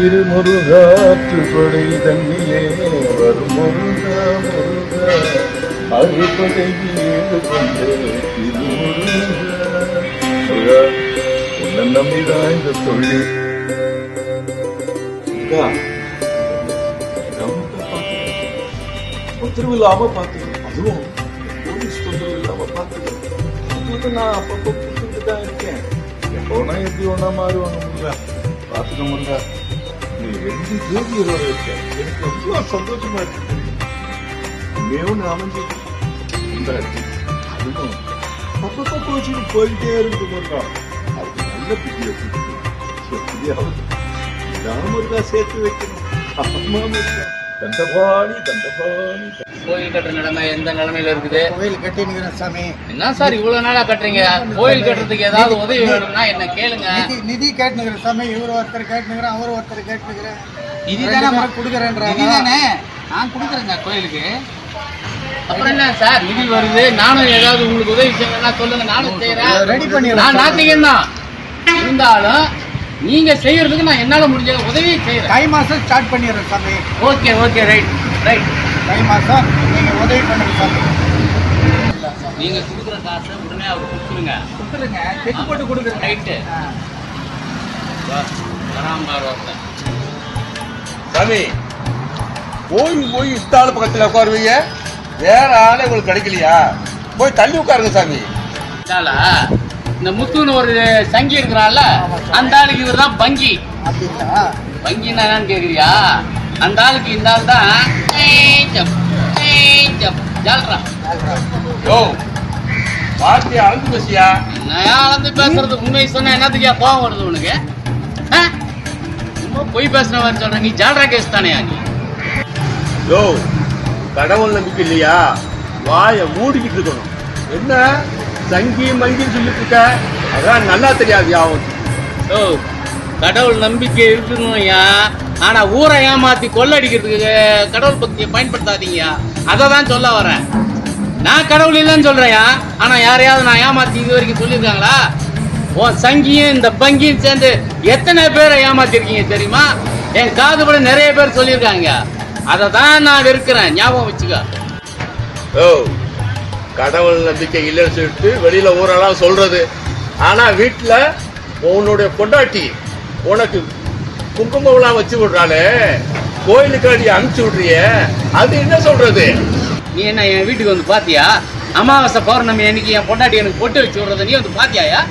திருமுருகாற்றுப்படை தண்ணிலே வரும் முருகா முருகா அறுபடை வீடு கொண்ட திருமுருகா உன்னை நம்பிதான் இந்த தொழில். தொந்தரவு இல்லாம பாத்துக்கணும், அதுவும் போலீஸ் தொந்தரவு இல்லாம பாத்துக்கணும். நான் அப்பப்போ கொடுத்துட்டு தான் இருக்கேன். எப்போனா எப்படி ஒன்னா மாறுவாங்க முருகா, பாத்துக்க முருகா. நீ 2 ஜோதியரோட இருக்க, எனக்கு எவ்வளவு சந்தோஷமா இருக்கு. மேலும் அமைஞ்சு அதுவும் அப்பப்போ கோச்சிட்டு போயிட்டே இருக்கு முருகா. அது நல்ல புதிய முருகா சேர்த்து வைக்கணும். அம்மா முருகா தண்டபாணி தண்டபாணி. கோயில் கட்டுற நிலைமை எந்த நிலைமையில இருக்குது? கோயில் கட்டினுங்கிற சாமி. என்ன சார் இவ்வளவு நாளா கட்டுறீங்க? கோயில் கட்டுறதுக்கு ஏதாவது உதவி வேணும்னா என்ன கேளுங்க. நிதி கேட்டுங்கிற சாமி. இவர் ஒருத்தர் கேட்டுங்கிற, அவர் ஒருத்தர் கேட்டுங்கிற. நிதி தானே கொடுக்குறேன்ற. நிதி தானே நான் கொடுக்குறேங்க கோயிலுக்கு. அப்புறம் என்ன சார் நிதி வருது, நானும் ஏதாவது உங்களுக்கு உதவி செய்யணும்னா சொல்லுங்க, நானும் செய்யறேன். ரெடி பண்ணி நான் நாத்திகன் தான் இருந்தாலும் நீங்க செய்யறதுக்கு நான் என்னால முடிஞ்ச உதவி செய்யறேன். தை மாசம் ஸ்டார்ட் பண்ணிடுறேன் சாமி. Okay okay right right. தை மாசம் நீங்க உதவி பண்ணுங்க சாமி. நீங்க கொடுக்குற காசை உடனே அவர் கொடுத்துருங்க. செக் போட்டு கொடுக்குறேன். ரைட்டு வராம்பார் ஒருத்தன். சாமி போய் இஷ்டால பக்கத்துல உட்காருவீங்க, வேற ஆளே உங்களுக்கு கிடைக்கலையா? போய் தள்ளி உட்காருங்க சாமி. இந்த முத்துன்னு ஒரு சங்கி இருக்கிறான்ல, அந்த ஆளுக்கு இவர் தான் பங்கி. பங்கின்னா என்னன்னு கேக்குறியா? அந்த ஆளுக்கு இந்த ஆள் தான் வார்த்தையை அளந்து பேசியா? என்னையா அளந்து பேசுறது? உண்மை சொன்ன என்னத்துக்கு கோவம் வருது உனக்கு? பொய் பேசுற மாதிரி சொல்ற. நீ ஜால்ரா கேஸ் தானே நீ? யோ கடவுள் நம்பிக்கை இல்லையா? வாய மூடிக்கிட்டு இருக்கணும். என்ன சங்கி மங்கின்னு சொல்லிட்டு இருக்க? அதான் நல்லா தெரியாது யாவும். ஓ கடவுள் நம்பிக்கை இருக்கணும்யா, ஆனா ஊரை ஏமாத்தி கொள்ளடிக்கிறதுக்கு கடவுள் பக்தியை பயன்படுத்தாதீங்க. அதை தான் சொல்ல வரேன். நான் கடவுள் இல்லைன்னு சொல்றேன், ஆனா யாரையாவது நான் ஏமாத்தி இது வரைக்கும் சொல்லியிருக்காங்களா? உன் சங்கியும் இந்த பங்கியும் சேர்ந்து எத்தனை பேரை ஏமாத்திருக்கீங்க தெரியுமா? என் காது கூட நிறைய பேர் சொல்லியிருக்காங்க. அதை தான் நான் வெறுக்கிறேன், ஞாபகம் வச்சுக்க. ஓ கடவுள் நம்பிக்கை இல்லைன்னு சொல்லிட்டு வெளியில ஊரெல்லாம் சொல்றது, ஆனா வீட்டுல உன்னுடைய பொண்டாட்டி உனக்கு குங்குமம்லாம் வச்சு விடுறாளே, கோயிலுக்கு அடி அனுப்பிச்சு விடுறிய, அது என்ன சொல்றது? நீ என்ன என் வீட்டுக்கு வந்து பாத்தியா? அமாவாசை பௌர்ணமி அன்னைக்கு என் பொண்டாட்டி எனக்கு பொட்டு வச்சு விடுறத நீ வந்து பாத்தியாயா?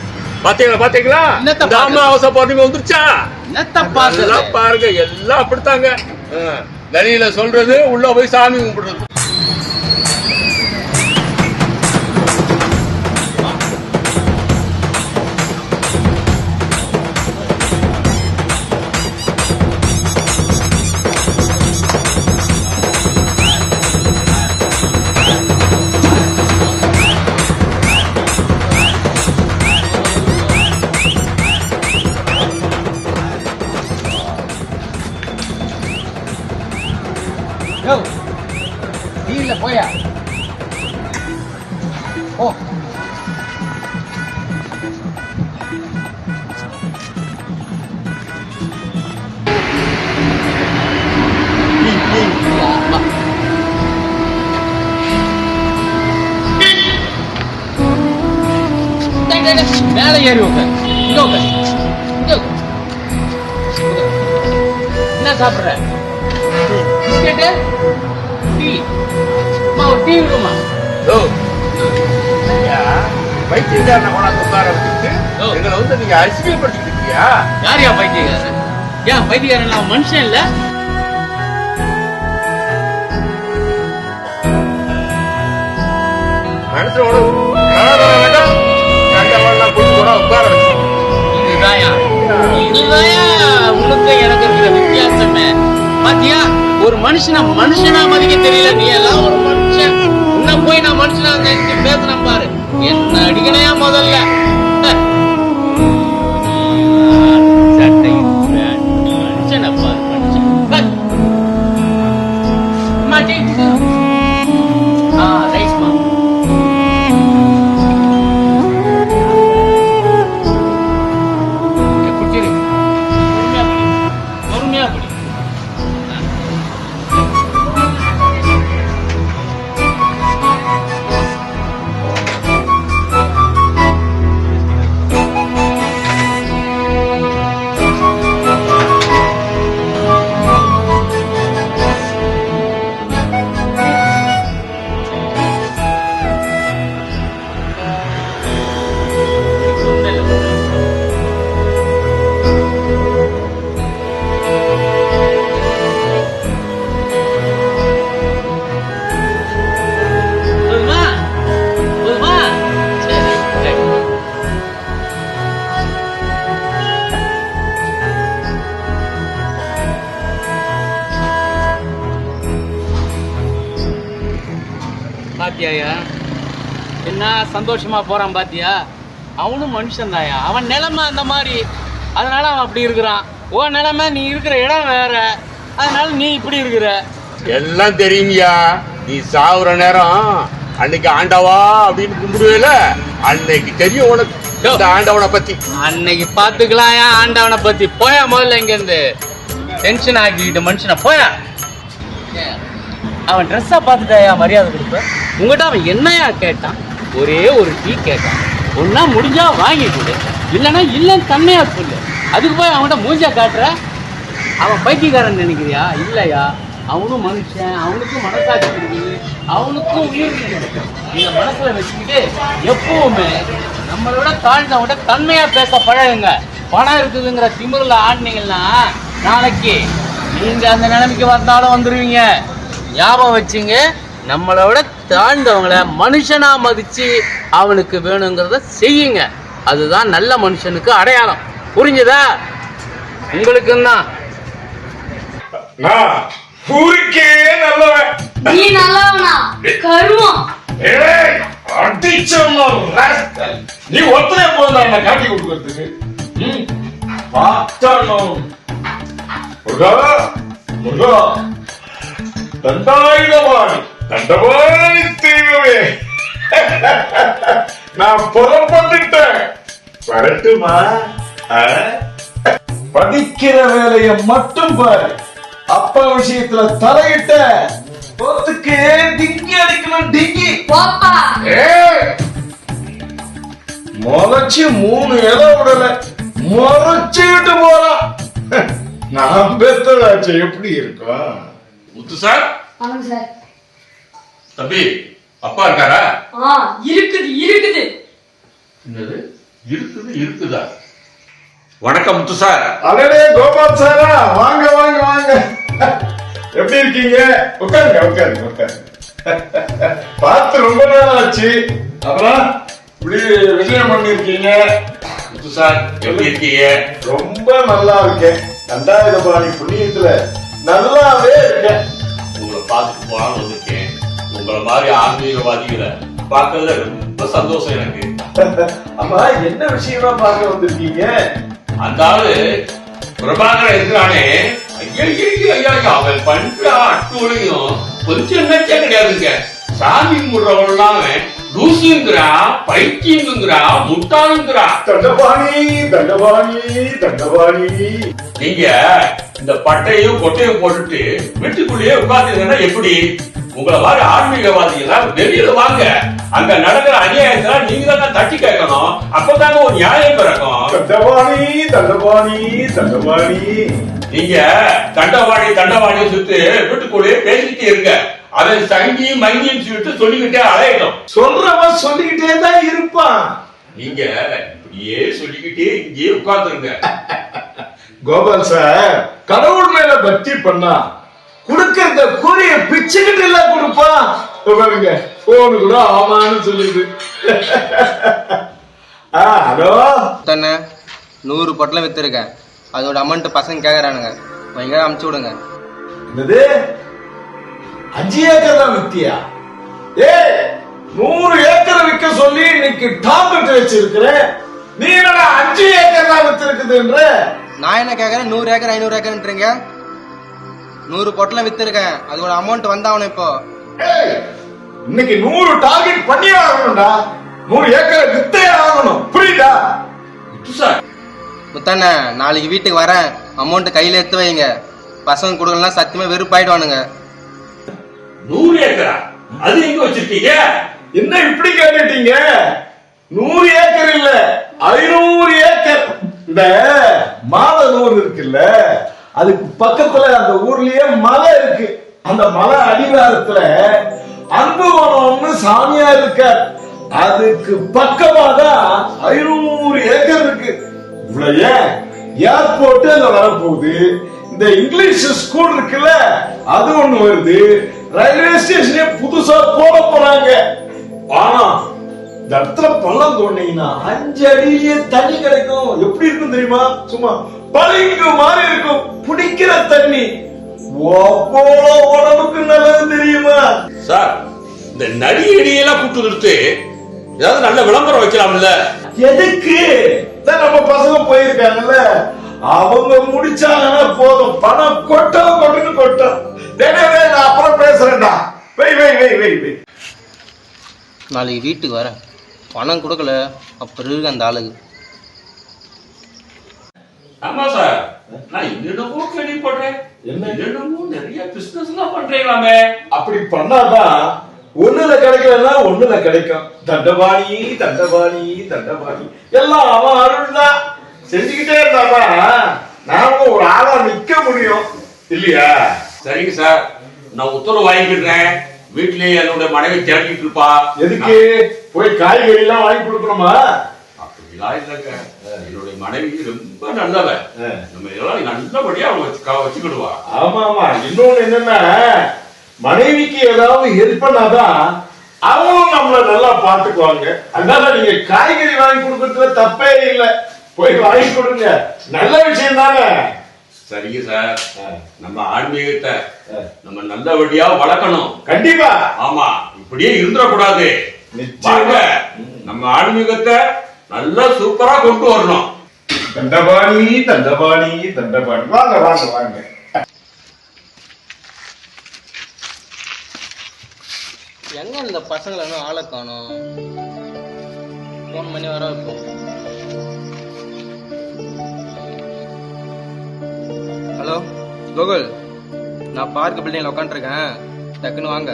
பாத்தீங்களா? அமாவாசை பௌர்ணமி வந்துருச்சா? பாருங்க எல்லாம் அப்படித்தாங்க. வெளியில சொல்றது, உள்ள போய் சாமி கும்பிடுறது. நீ இல்ல போயா ஓ. மேல ஏறி உட்கார். இங்க உட்கார். என்ன சாப்பிடுற? Biscuit tea. ஒரு டீ இருக்குமா? பைத்தியக்காரனை கொண்டாந்து உட்கார வச்சுட்டு எங்களை வந்து நீங்க அரசியல்படுத்திட்டு இருக்கியா? யாரையா பைத்தியக்காரன்? ஏன் பைத்தியக்காரன்? நான் மனுஷன் இல்ல? மனுஷனோட உட்கார இதுதாயா உனக்கு எனக்கு இருக்கிற வித்தியாசமே. பாத்தியா, ஒரு மனுஷனா மதிக்க தெரியல. நீ எல்லாம் ஒரு மனுஷன். உன்ன போய் நான் மனுஷனா பேசுறேன் பாரு. என்ன அடிக்கணையா முதல்ல? மனுஷனை பாரு, மனுஷன். ரைஸ்மா பொறுமையா என்ன சந்தோஷமா போறான் பாத்தியா? அவனும் மனுஷன் தாயா, அவன் நிலைமை அந்த மாதிரி, அதனால அவன் அப்படி இருக்கிறான். உன் நிலைமை நீ இருக்கிற இடம் வேற, அதனால நீ இப்படி இருக்கிற. எல்லாம் தெரியுமியா, நீ சாவுற நேரம் அன்னைக்கு ஆண்டவா அப்படின்னு கும்பிடுவேல, அன்னைக்கு தெரியும் உனக்கு இந்த ஆண்டவனை பத்தி. அன்னைக்கு பாத்துக்கலாம் ஆண்டவனை பத்தி. போயா முதல்ல இங்க இருந்து, டென்ஷன் ஆக்கிக்கிட்டு மனுஷனை போயா. அவன் ட்ரெஸ்ஸா பார்த்துட்டாயா மரியாதை கொடுப்ப? உங்ககிட்ட அவன் என்னையா கேட்டான்? ஒரே ஒரு டீ கேட்டான். ஒன்னா முடிஞ்சா வாங்கி கொடு, இல்லைன்னா இல்லைன்னு தன்மையா சொல்லு. அதுக்கு போய் அவன்கிட்ட மூஞ்சா காட்டுற? அவன் பைத்தியக்காரன் நினைக்கிறியா? இல்லையா, அவனும் மனுஷன், அவனுக்கும் மனசாட்சி இருக்குது, அவனுக்கும் உயிர் இருக்குது. இந்த மனசுல வச்சுக்கிட்டு எப்பவுமே நம்மளோட தாழ்ந்தவங்கிட்ட தன்மையா பேச பழகுங்க. பணம் இருக்குதுங்கிற திமிரில் ஆடினீங்கன்னா நாளைக்கு நீங்க அந்த நிலைமைக்கு வந்தாலும் வந்துடுவீங்க. ஞாபகம் வச்சுங்க, நம்மளோட தாழ்ந்தவங்கள மனுஷனா மதிச்சு அவனுக்கு வேணுங்கிறத செய்யுங்க. அதுதான் நல்ல மனுஷனுக்கு அடையாளம். புரிஞ்சுதா? உங்களுக்கும் தான். ஊருக்கே நல்லவன். நீ நல்லவனா? கருமம். ஏய், அடிச்சவன் ராஸ்கல். நீ ஒத்தனை போதா காட்டி கொடுக்கறதுக்கு. பார்த்தாலும் முருகா முருகா, தண்டாயுதவாணி தண்டவாணி தெய்வமே, நான் புறப்பட்டுட்டேன். வரட்டுமா? படிக்கிற வேலையை மட்டும் பாரு. அப்பா விஷயத்துல தலையிட்ட போத்துக்கு டிங்கி அடிக்கணும். டிங்கி போப்பா. முளைச்சு 3 இலை விடல, முறைச்சுக்கிட்டு போறான். நான் பெத்ததாச்சு எப்படி இருக்கும்? முத்து சார். ஆமாங்க சார். தம்பி, அப்பா இருக்காரா? இருக்குது இருக்குது. என்னது இருக்குதா? வணக்கம் முத்து சார். அடடே கோபால் சாரா, வாங்க வாங்க வாங்க. எப்படி இருக்கீங்க? உட்காருங்க உட்காருங்க உட்காருங்க. பார்த்து ரொம்ப நாள் ஆச்சு. அப்புறம் இப்படி விஜயம் பண்ணிருக்கீங்க. முத்து சார் எப்படி இருக்கீங்க? ரொம்ப நல்லா இருக்கேன். தண்டாயுதபாணி புண்ணியத்துல நல்லாவே இருக்கேன். உங்களை பார்த்துட்டு போனாலும் வந்திருக்கேன். உங்களை மாதிரி ஆன்மீகவாதிகளை பார்க்கறதுல ரொம்ப சந்தோஷம் எனக்கு. அம்மா, என்ன விஷயமா பார்க்க வந்திருக்கீங்க? அந்த ஆளு பிரபாகரன் இருக்கிறானே, ஐயா அவன் பண்ற அட்டூழியும் கொஞ்சம் நச்சே கிடையாதுங்க. சாமி கும்பிடுறவெல்லாம் லூசுங்கிறா, பைத்தியங்கிறா, முட்டாளுங்கிறா. தண்டபாணி தண்டபாணி தண்டபாணி, நீங்க இந்த பட்டையும் கொட்டையும் போட்டுட்டு வீட்டுக்குள்ளேயே உட்கார்ந்தீங்கன்னா எப்படி? உங்களை மாதிரி ஆன்மீகவாதிகளா வெளியில வாங்க. அங்க நடக்கிற அநியாயத்தை நீங்க தான் தட்டி கேட்கணும். அப்பதாங்க ஒரு நியாயம் பிறக்கும். தண்டபாணி தண்டபாணி தண்டபாணி, நீங்க தண்டவாணி சுத்து வீட்டுக்குள்ளேயே பேசிட்டே இருங்க. அதை சங்கி மங்கின்னு சொல்லிட்டு சொல்லிக்கிட்டே அலையணும். சொல்றவன் சொல்லிக்கிட்டே தான் இருப்பான். நீங்க இப்படியே சொல்லிக்கிட்டே இங்கேயே உட்கார்ந்துருங்க. கோபால் சார், கடவுள் மேல பக்தி பண்ணா குடுக்கறத கூறிய பிச்சுக்கிட்டு எல்லாம் கொடுப்பான். பாருங்க, போனு கூட ஆமான்னு சொல்லுது. ஹலோ தண்ணே, 100 பொட்டலம் வித்துருக்கேன். அதோட அமௌண்ட் பசங்க கேக்குறானுங்க, நீங்க அமுச்சு விடுங்க. என்னது 5 ஏக்கர் தான் வித்தியா? 100 ஏக்கர் விற்க சொல்லி இன்னைக்கு டார்கெட் வச்சிருக்கிறேன். நீ என்ன 5 ஏக்கர் தான் வித்திருக்குதுன்ற? நான் என்ன கேக்குறேன், 100 ஏக்கர் 500 ஏக்கர்ன்றீங்க. 100 பொட்டலம் வித்துருக்கேன், அதோட அமௌண்ட் வந்தாவணும். இப்போ இன்னைக்கு 100 டார்கெட் பண்ணியே ஆகணும்டா. 100 ஏக்கர் வித்தே ஆகணும், புரியுதா? முத்தண்ண, நாளைக்கு வீட்டுக்கு வரேன், அமௌண்ட் கையில எடுத்து வைங்க. பசங்க கொடுக்கலாம் சத்தியமா வெறுப்பாயிடுவானுங்க. 100 ஏக்கரா? அது எங்க வச்சிருக்கீங்க? என்ன இப்படி கேட்டுட்டீங்க? 100 ஏக்கர் இல்ல, 500 ஏக்கர். இந்த மாதனூர் இருக்குல்ல, அதுக்கு பக்கத்துல அந்த ஊர்லயே மலை இருக்கு. அந்த மலை அடிவாரத்துல அன்புவனம்னு சாமியார் இருக்கார். அதுக்கு பக்கமா தான் 500 ஏக்கர் இருக்கு. இவ்வளவு ஏர்போர்ட் அங்க வரப்போகுது. இந்த இங்கிலீஷ் ஸ்கூல் இருக்குல்ல, அது ஒண்ணு வருது. ரயில்வே ஸ்டேஷனே புதுசா போட போறாங்க. ஆனா இந்த இடத்துல பள்ளம் தோண்டிங்கன்னா 5 அடியிலேயே தண்ணி கிடைக்கும். எப்படி இருக்கும் தெரியுமா? சும்மா பளிங்கு மாதிரி இருக்கும். குடிக்கிற தண்ணி உடம்புக்கு நல்லது தெரியுமா? சார், இந்த நடிகடியெல்லாம் கூட்டு நிறுத்து ஏதாவது நல்ல விளம்பரம் வைக்கலாம்ல. எதுக்கு தான் நம்ம பசங்க போயிருக்காங்கல்ல, அவங்க முடிச்சாங்கன்னா போதும், பணம் கொட்டுன்னு கொட்டும். நான் அப்புறம் பேசுறேன்டா. வை. நாளைக்கு வீட்டுக்கு வரேன், பணம் கொடுக்கல அப்புறம் இருக்கு அந்த ஆளுக்கு. ஆமா சார், நான் என்னென்னமோ கேள்விப்படுறேன். என்னென்னமோ நிறைய பிசினஸ் எல்லாம் பண்றீங்களாமே. அப்படி பண்ணாதான் ஒண்ணுல கிடைக்கலன்னா ஒண்ணுல கிடைக்கும். தண்டபாணி எல்லாம் அவன் அருள் தான். செஞ்சுக்கிட்டே இருந்தாதான் நாம ஒரு ஆளா நிக்க முடியும் இல்லையா? சரிங்க சார், நான் உத்தரவு வாங்கிக்கிறேன். வீட்லயே என்னோட மனைவி திரட்டிட்டு இருப்பா. எதுக்கு போய் காய்கறி எல்லாம் வாங்கி கொடுக்கணுமா? அப்படிலாம் இல்லைங்க, என்னுடைய மனைவி ரொம்ப நல்லவன். நம்ம எல்லாம் நல்லபடியா வச்சுக்கிடுவா. ஆமா. இன்னொன்னு என்னன்னா, மனைவிக்கு ஏதாவது ஹெல்ப் பண்ணாதான் அவங்களும் நம்மள நல்லா பாத்துக்குவாங்க. அதனால நீங்க காய்கறி வாங்கி கொடுக்கறதுல தப்பே இல்லை, போய் வாங்கி கொடுங்க, நல்ல விஷயம் தானே. சரிங்க சார், நம்ம ஆன்மீகத்தை நம்ம நல்லபடியா வளர்க்கணும். கண்டிப்பா. ஆமா, இப்படியே இருந்துடக்கூடாது. வாங்க, நம்ம ஆன்மீகத்தை நல்லா சூப்பரா கொண்டு வரணும். தண்டபாணி வாங்க. எங்க இந்த பசங்களை இன்னும் ஆளை காணோம்? ஃபோன் பண்ணி வர வைப்போம். ஹலோ கோகுல், நான் பார்க் பில்டிங்ல உட்காந்துருக்கேன், டக்குன்னு வாங்க.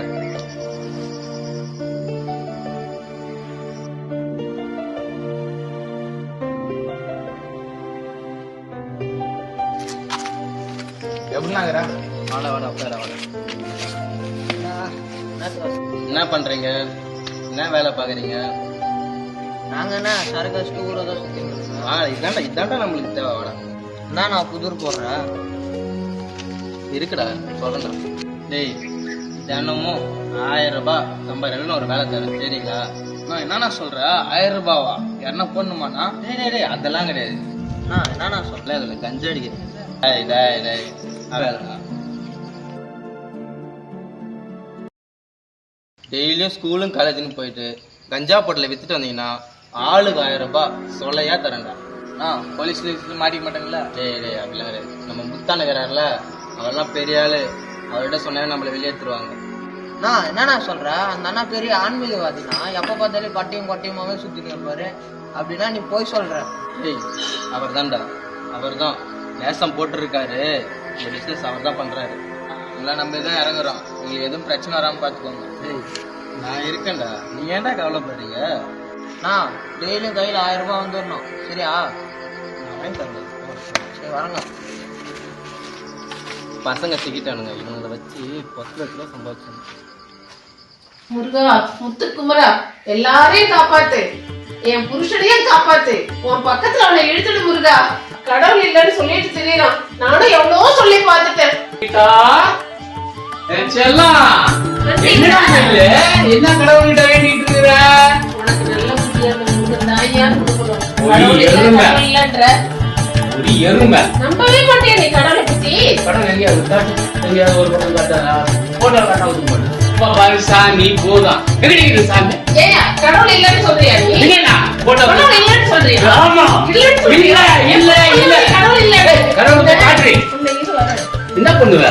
எப்படின்னாங்கிறா? வாடா உட்கார. என்ன பண்றீங்க? என்ன வேலை பாக்குறீங்க? நாங்க என்ன சரக்கு வச்சுட்டு ஊரதான் சுத்தி இதாண்டா நம்மளுக்கு தேவை. வாடா, நான் புதூர் போடுறேன். இருக்குடா சொல்றேன். டேய், தினமும் 1000 ரூபாய் சம்பாதிக்கணும்னு ஒரு வேலை தரேன், சரிங்களா? நான் என்னன்னா சொல்றேன், 1000 ரூபாவா? யாருன்னா போடணுமாண்ணா? டேய் அதெல்லாம் கிடையாது. என்னண்ணா சொல்ல, அதுல கஞ்சா அடிக்கிறேன். டெய்லியும் ஸ்கூலும் காலேஜுன்னு போயிட்டு கஞ்சா பொட்டலை வித்துட்டு வந்தீங்கன்னா ஆளுக்கு 1000 ரூபாய் சொல்லையா தரேன்டா. போலீஸ் மாட்டிக்க மாட்டாங்களா? டேய் அப்படிலாம் கிடையாது. நம்ம முத்தான இருக்கிறாருல, அவரெல்லாம் பெரிய ஆளு, அவர்கிட்ட சொன்னா நம்மள வெளியேற்றுருவாங்க. என்னண்ணா சொல்ற? அந்த அண்ணா பெரிய ஆன்மீகவாதினா, எப்ப பார்த்தாலும் பட்டியமாவே சுத்திட்டு இருப்பாரு. அப்படின்னா நீ போய் சொல்ற? டேய், அவர் தான்டா, அவர் தான் நேசம் போட்டுருக்காரு. இந்த பிசினஸ் அவர் தான் பண்றாரு. இதெல்லாம் நம்ம தான் இறங்குறோம், உங்களுக்கு எதுவும் பிரச்சனை வராம பாத்துக்கோங்க. டேய், நான் இருக்கேன்டா, நீ ஏன்டா கவலைப்படுறீங்க? டெய்லியும் கையில 1000 ரூபாய் வந்துடணும், சரியா? நான் வாங்கி தரேன். சரி வரங்க. பசங்க சிக்கிட்டானுங்க, இவங்களை வச்சு 10 லட்ச ரூபா சம்பாதிச்சாங்க. முருகா, முத்துக்குமரா, எல்லாரையும் காப்பாத்து, என் புருஷனையும் காப்பாத்து, உன் பக்கத்துல அவனை இழுத்துடு முருகா. கடவுள் இல்லன்னு சொல்லிட்டு தெரியறான், நானும் எவ்வளவோ சொல்லி பாத்துட்டேன். என்ன கடவுள்கிட்ட வேண்டிட்டு இருக்கிற? உனக்கு நல்ல புத்தியான முருகன் தாயா கொடுக்கணும். ஒரு எருமை. இல்லன்ற ஒரு எருமை. நம்பவே மாட்டியா நீ கடவுளை பத்தி? படம் எங்கேயாவது காட்டு, எங்கேயாவது ஒரு படம் காட்டாரா? போட்டோ காட்டாவது போட்டு பாரு, சாமி போதான் எங்கடி சாமி? ஏயா கடவுள் இல்லன்னு சொல்றியா நீ? இல்லையா? போட்டோ கடவுள் இல்லன்னு சொல்றியா? ஆமா, இல்லன்னு சொல்றியா? இல்ல கடவுள் இல்ல. கடவுளுக்கு காட்டு. உன்னை இது வர என்ன பண்ணுவ?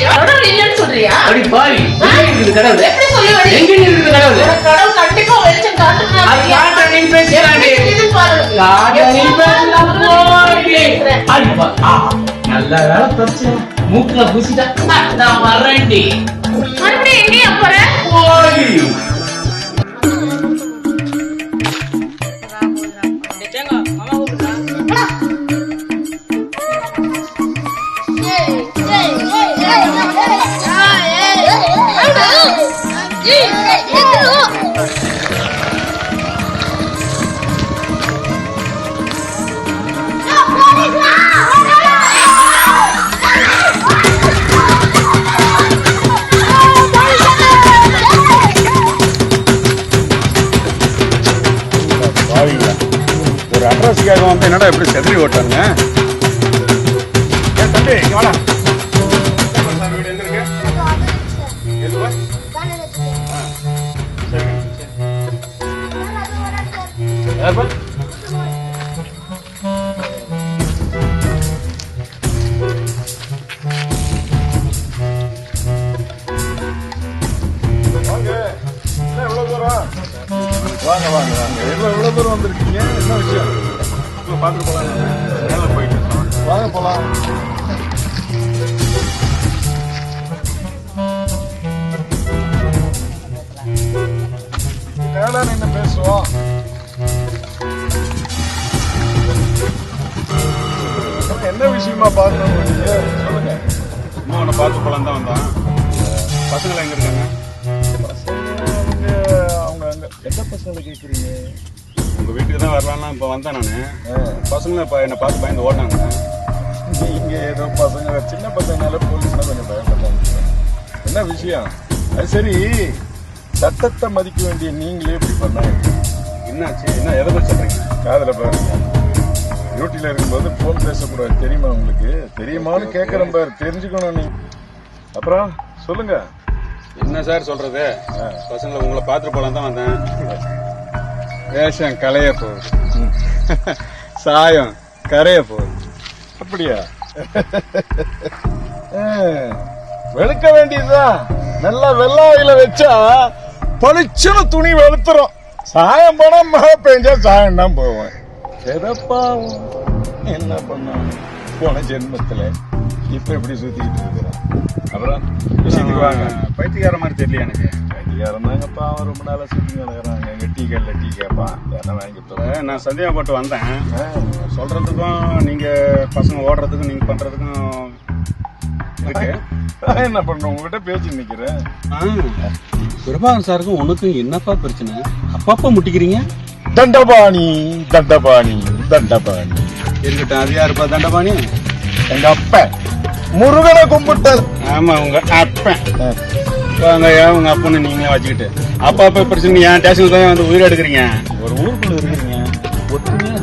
கடவுள் இல்லன்னு சொல்றியா? அப்படி பாவி, எங்க இருக்குது கடவுள்? எப்படி சொல்லுவடி? எங்க இருக்குது கடவுள்? கடவுள் கண்டிப்பா வெளிச்சம் காட்டுனா அது காட்ட நீ பேசுறானே. இது பாரு. காட்ட நீ பேசலாம் போடி. அல்பா நல்ல வேலை தச்சு மூக்குல பூசிட்டா. நான் வர்றேன்டி. மறுபடியும் எங்கேயா போற? போடி. ஒரு அட்ரஸ்க்காக வந்து என்னடா எப்படி செதறி ஓட்டாங்க? தம்பி இங்க வாடா. வீடு எங்க இருக்கு? சரி. வாங்க, என்ன இவ்வளவு தூரம்? வாங்க வாங்க வாங்க, எவ்வளவு தூரம் வந்திருக்கீங்க? என்ன விஷயம்? பார்த்துட்டு போலாம், நேரில் போயிட்டு வாங்க போலாம். நேரா என்ன பேசுவோம்? என்ன விஷயமா பார்க்கணும் நீங்க சொல்லுங்க. இன்னும் உன்னை பார்த்து போலாம் தான் வந்தான். பசங்களை எங்க இருக்காங்க? அவங்க அங்க எந்த பசங்களை கேட்குறீங்க? உங்க வீட்டுக்கு தான் வரலாம்னா இப்போ வந்தேன் நான். பசங்களை இப்போ என்னை பார்த்து பயந்து ஓடினாங்க. இங்க ஏதோ பசங்க சின்ன பசங்கனால போலீஸ்னா கொஞ்சம் பயப்படுறாங்க. என்ன விஷயம்? அது சரி, சட்டத்தை மதிக்க வேண்டிய நீங்களே இப்படி பண்ணாங்க. என்னாச்சு? என்ன எதை பற்றி சொல்றீங்க? காதல பாருங்க, டியூட்டில இருக்கும்போது போன் பேசக்கூடாது தெரியுமா உங்களுக்கு? தெரியுமான்னு கேட்கறேன் பாரு, தெரிஞ்சுக்கணும் நீ. அப்புறம் சொல்லுங்க. என்ன சார் சொல்றது? பசங்களை உங்களை பார்த்துட்டு போலாம் தான் வந்தேன். வேஷம் கலைய போகுது, சாயம் கரைய போகுது. அப்படியா? வெளுக்க வேண்டியதுதான். நல்லா வெள்ளாயில வச்சா பளிச்சுன்னு துணி வெளுத்துரும். சாயம் போனா மழை பெஞ்சா சாயம் தான் போவேன். எதப்பாவும் என்ன பண்ண போன ஜென்மத்துல இப்ப எப்படி சுத்திக்கிட்டு இருக்கிறான். அப்புறம் விஷயத்துக்கு வாங்க. பைத்தியக்கார மாதிரி தெரியல எனக்கு. பைத்தியக்காரன் தாங்கப்பா, அவன் ரொம்ப நாளா சுத்தி நடக்கிறாங்க. எங்க டீ கல்ல டீ கேட்பான், என்ன வாங்கிட்டு நான் சந்தேகப்பட்டு வந்தேன். சொல்றதுக்கும் நீங்க பசங்க ஓடுறதுக்கும் நீங்க பண்றதுக்கும் இருக்கு. என்ன பண்றோம், உங்ககிட்ட பேச்சு நிக்கிறேன். பிரபாகர் சாருக்கும் உனக்கும் என்னப்பா பிரச்சனை? அப்பப்ப முட்டிக்கிறீங்க. தண்டபாணி தண்டபாணி தண்டபாணி இருக்கட்டும். அது யாருப்பா தண்டபாணி? எங்க அப்ப முருகனை கும்பிட்டது. ஆமா, உங்க அப்பன். உங்க அப்பன்னு நீங்க வச்சுக்கிட்டு அப்பா பிரச்சனை என் ஸ்டேஷன்ல தான் வந்து உயிர் எடுக்கிறீங்க. ஒரு ஊருக்குள்ள இருக்கிறீங்க, ஒற்றுமையா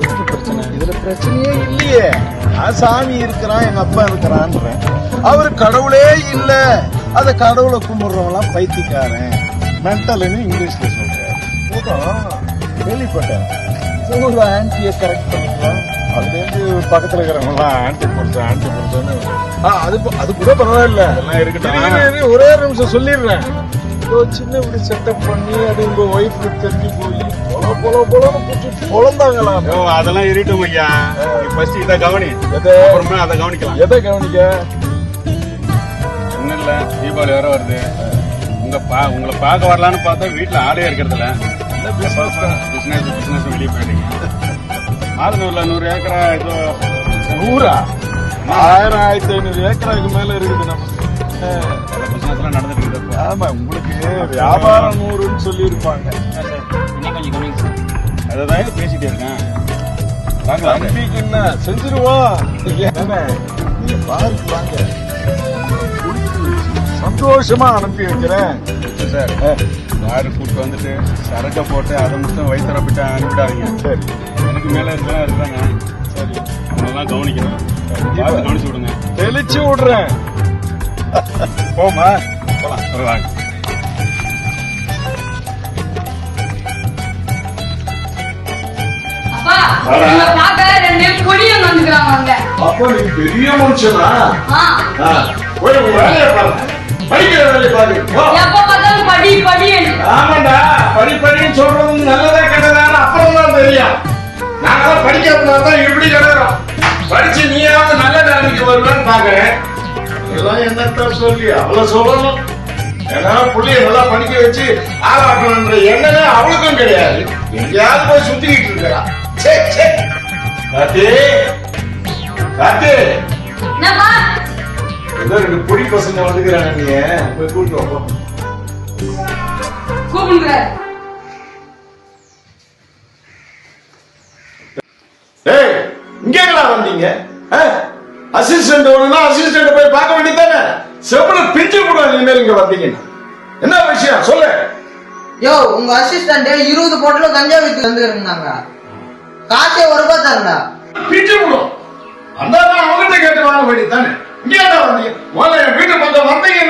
எதுக்கு பிரச்சனை? இதுல பிரச்சனையே இல்லையே. நான் சாமி இருக்கிறான், எங்க அப்பா இருக்கிறான்றேன். அவரு கடவுளே இல்ல, அத கடவுளை கும்பிடுறவங்களாம் பைத்தியக்காரன், மென்டல்னு இங்கிலீஷ்ல சொல்றேன். கேள்விப்பட்டேன். ஆன்டியை கரெக்ட் பண்ணிக்கலாம். அதுல இருந்து பக்கத்துல இருக்கிறவங்கலாம் ஆன்டி பொறுத்தன்னு அது கூட பரவாயில்ல. ஒரே நிமிஷம் சொல்லிடுறேன். சின்ன இப்படி செட்டப் பண்ணி அது உங்க ஒய்ஃபு தெரிஞ்சு போய் பொழந்தாங்களாம். அதெல்லாம் இருக்கட்டும் ஐயா. ஃபர்ஸ்ட் இதை கவனி, அப்புறமா அதை கவனிக்கலாம். எதை கவனிக்க? ஒன்னும் இல்ல, தீபாவளி வேற வருது. உங்களை பார்க்க வரலான்னு பார்த்தா வீட்டுல ஆளே இருக்கிறதுல. பிசினஸ் வெளியே போயிட்டீங்க. மாதனூர்ல 100 ஏக்கரா ஏதோ 100 1500 ஏக்கராக்கு மேல இருக்குது நம்ம பிசினஸ் எல்லாம் நடந்துட்டு இருக்கு. ஆமா, உங்களுக்கு வியாபாரம் 100ன்னு சொல்லி இருப்பாங்க. அதான் பேசிட்டே இருக்கேன். நம்பிக்கை என்ன செஞ்சிருவோம். நீங்க பாருக்கு வாங்க, சந்தோஷமா அனுப்பி வைக்கிறேன் சார். யாரு கூட்டு வந்துட்டு சரக்க போட்டு அதை மட்டும் வயிற்றுறப்பிட்டு அனுப்பிட்டாதீங்க. சரி, எனக்கு மேல இருக்காங்க. சரி, அவங்களெல்லாம் கவனிக்கணும். கவனிச்சு விடுங்க. தெளிச்சு விடுறேன். போமா, போலாம். வாங்க. அப்போ நீ பெரிய மனுஷனா? போய் வேலையை பாருங்க, படிக்கிற வேலையை பாருங்க. ஆமாண்டா, படிப்படின்னு சொல்றது நல்லதா கெட்டதான்னு அப்புறம் தான் தெரியும். நாங்களாம் படிக்காதான் இப்படி கிடக்குறோம். படிச்சு நீயாவது நல்ல நிலைமைக்கு வருவேன்னு பாக்குறேன். இதெல்லாம் என்னத்த சொல்லி அவ்வளவு சொல்லணும். ஏன்னா புள்ளைய நல்லா படிக்க வச்சு ஆளாக்கணும்ன்ற எண்ணமே அவளுக்கும் கிடையாது. எங்கேயாவது போய் சுத்திக்கிட்டு இருக்கிறா. காத்தி காத்தி, ஏதோ 2 பொடி பசங்க வந்துக்கிறாங்க. நீ போய் கூட்டு வா. இங்கேங்களா வந்தீங்க? அசிஸ்டன்ட் ஒண்ணுனா அசிஸ்டன்ட் போய் பார்க்க வேண்டியதானே? செவ்வளவு பிஞ்சு போடுவாங்க இனிமேல் இங்க வந்தீங்கன்னா. என்ன விஷயம் சொல்லு. யோ, உங்க அசிஸ்டன்ட் 20 பொட்டலம் கஞ்சா வித்து வந்துருந்தாங்க. காசே 1 ரூபாய் தரண்டா. பிஞ்சு போடும். அந்த அவங்ககிட்ட கேட்டு வாங்க வேண்டியதானே? இங்க என்ன வந்தீங்க? முதல்ல என் வீட்டுக்கு வந்து வந்தீங்க.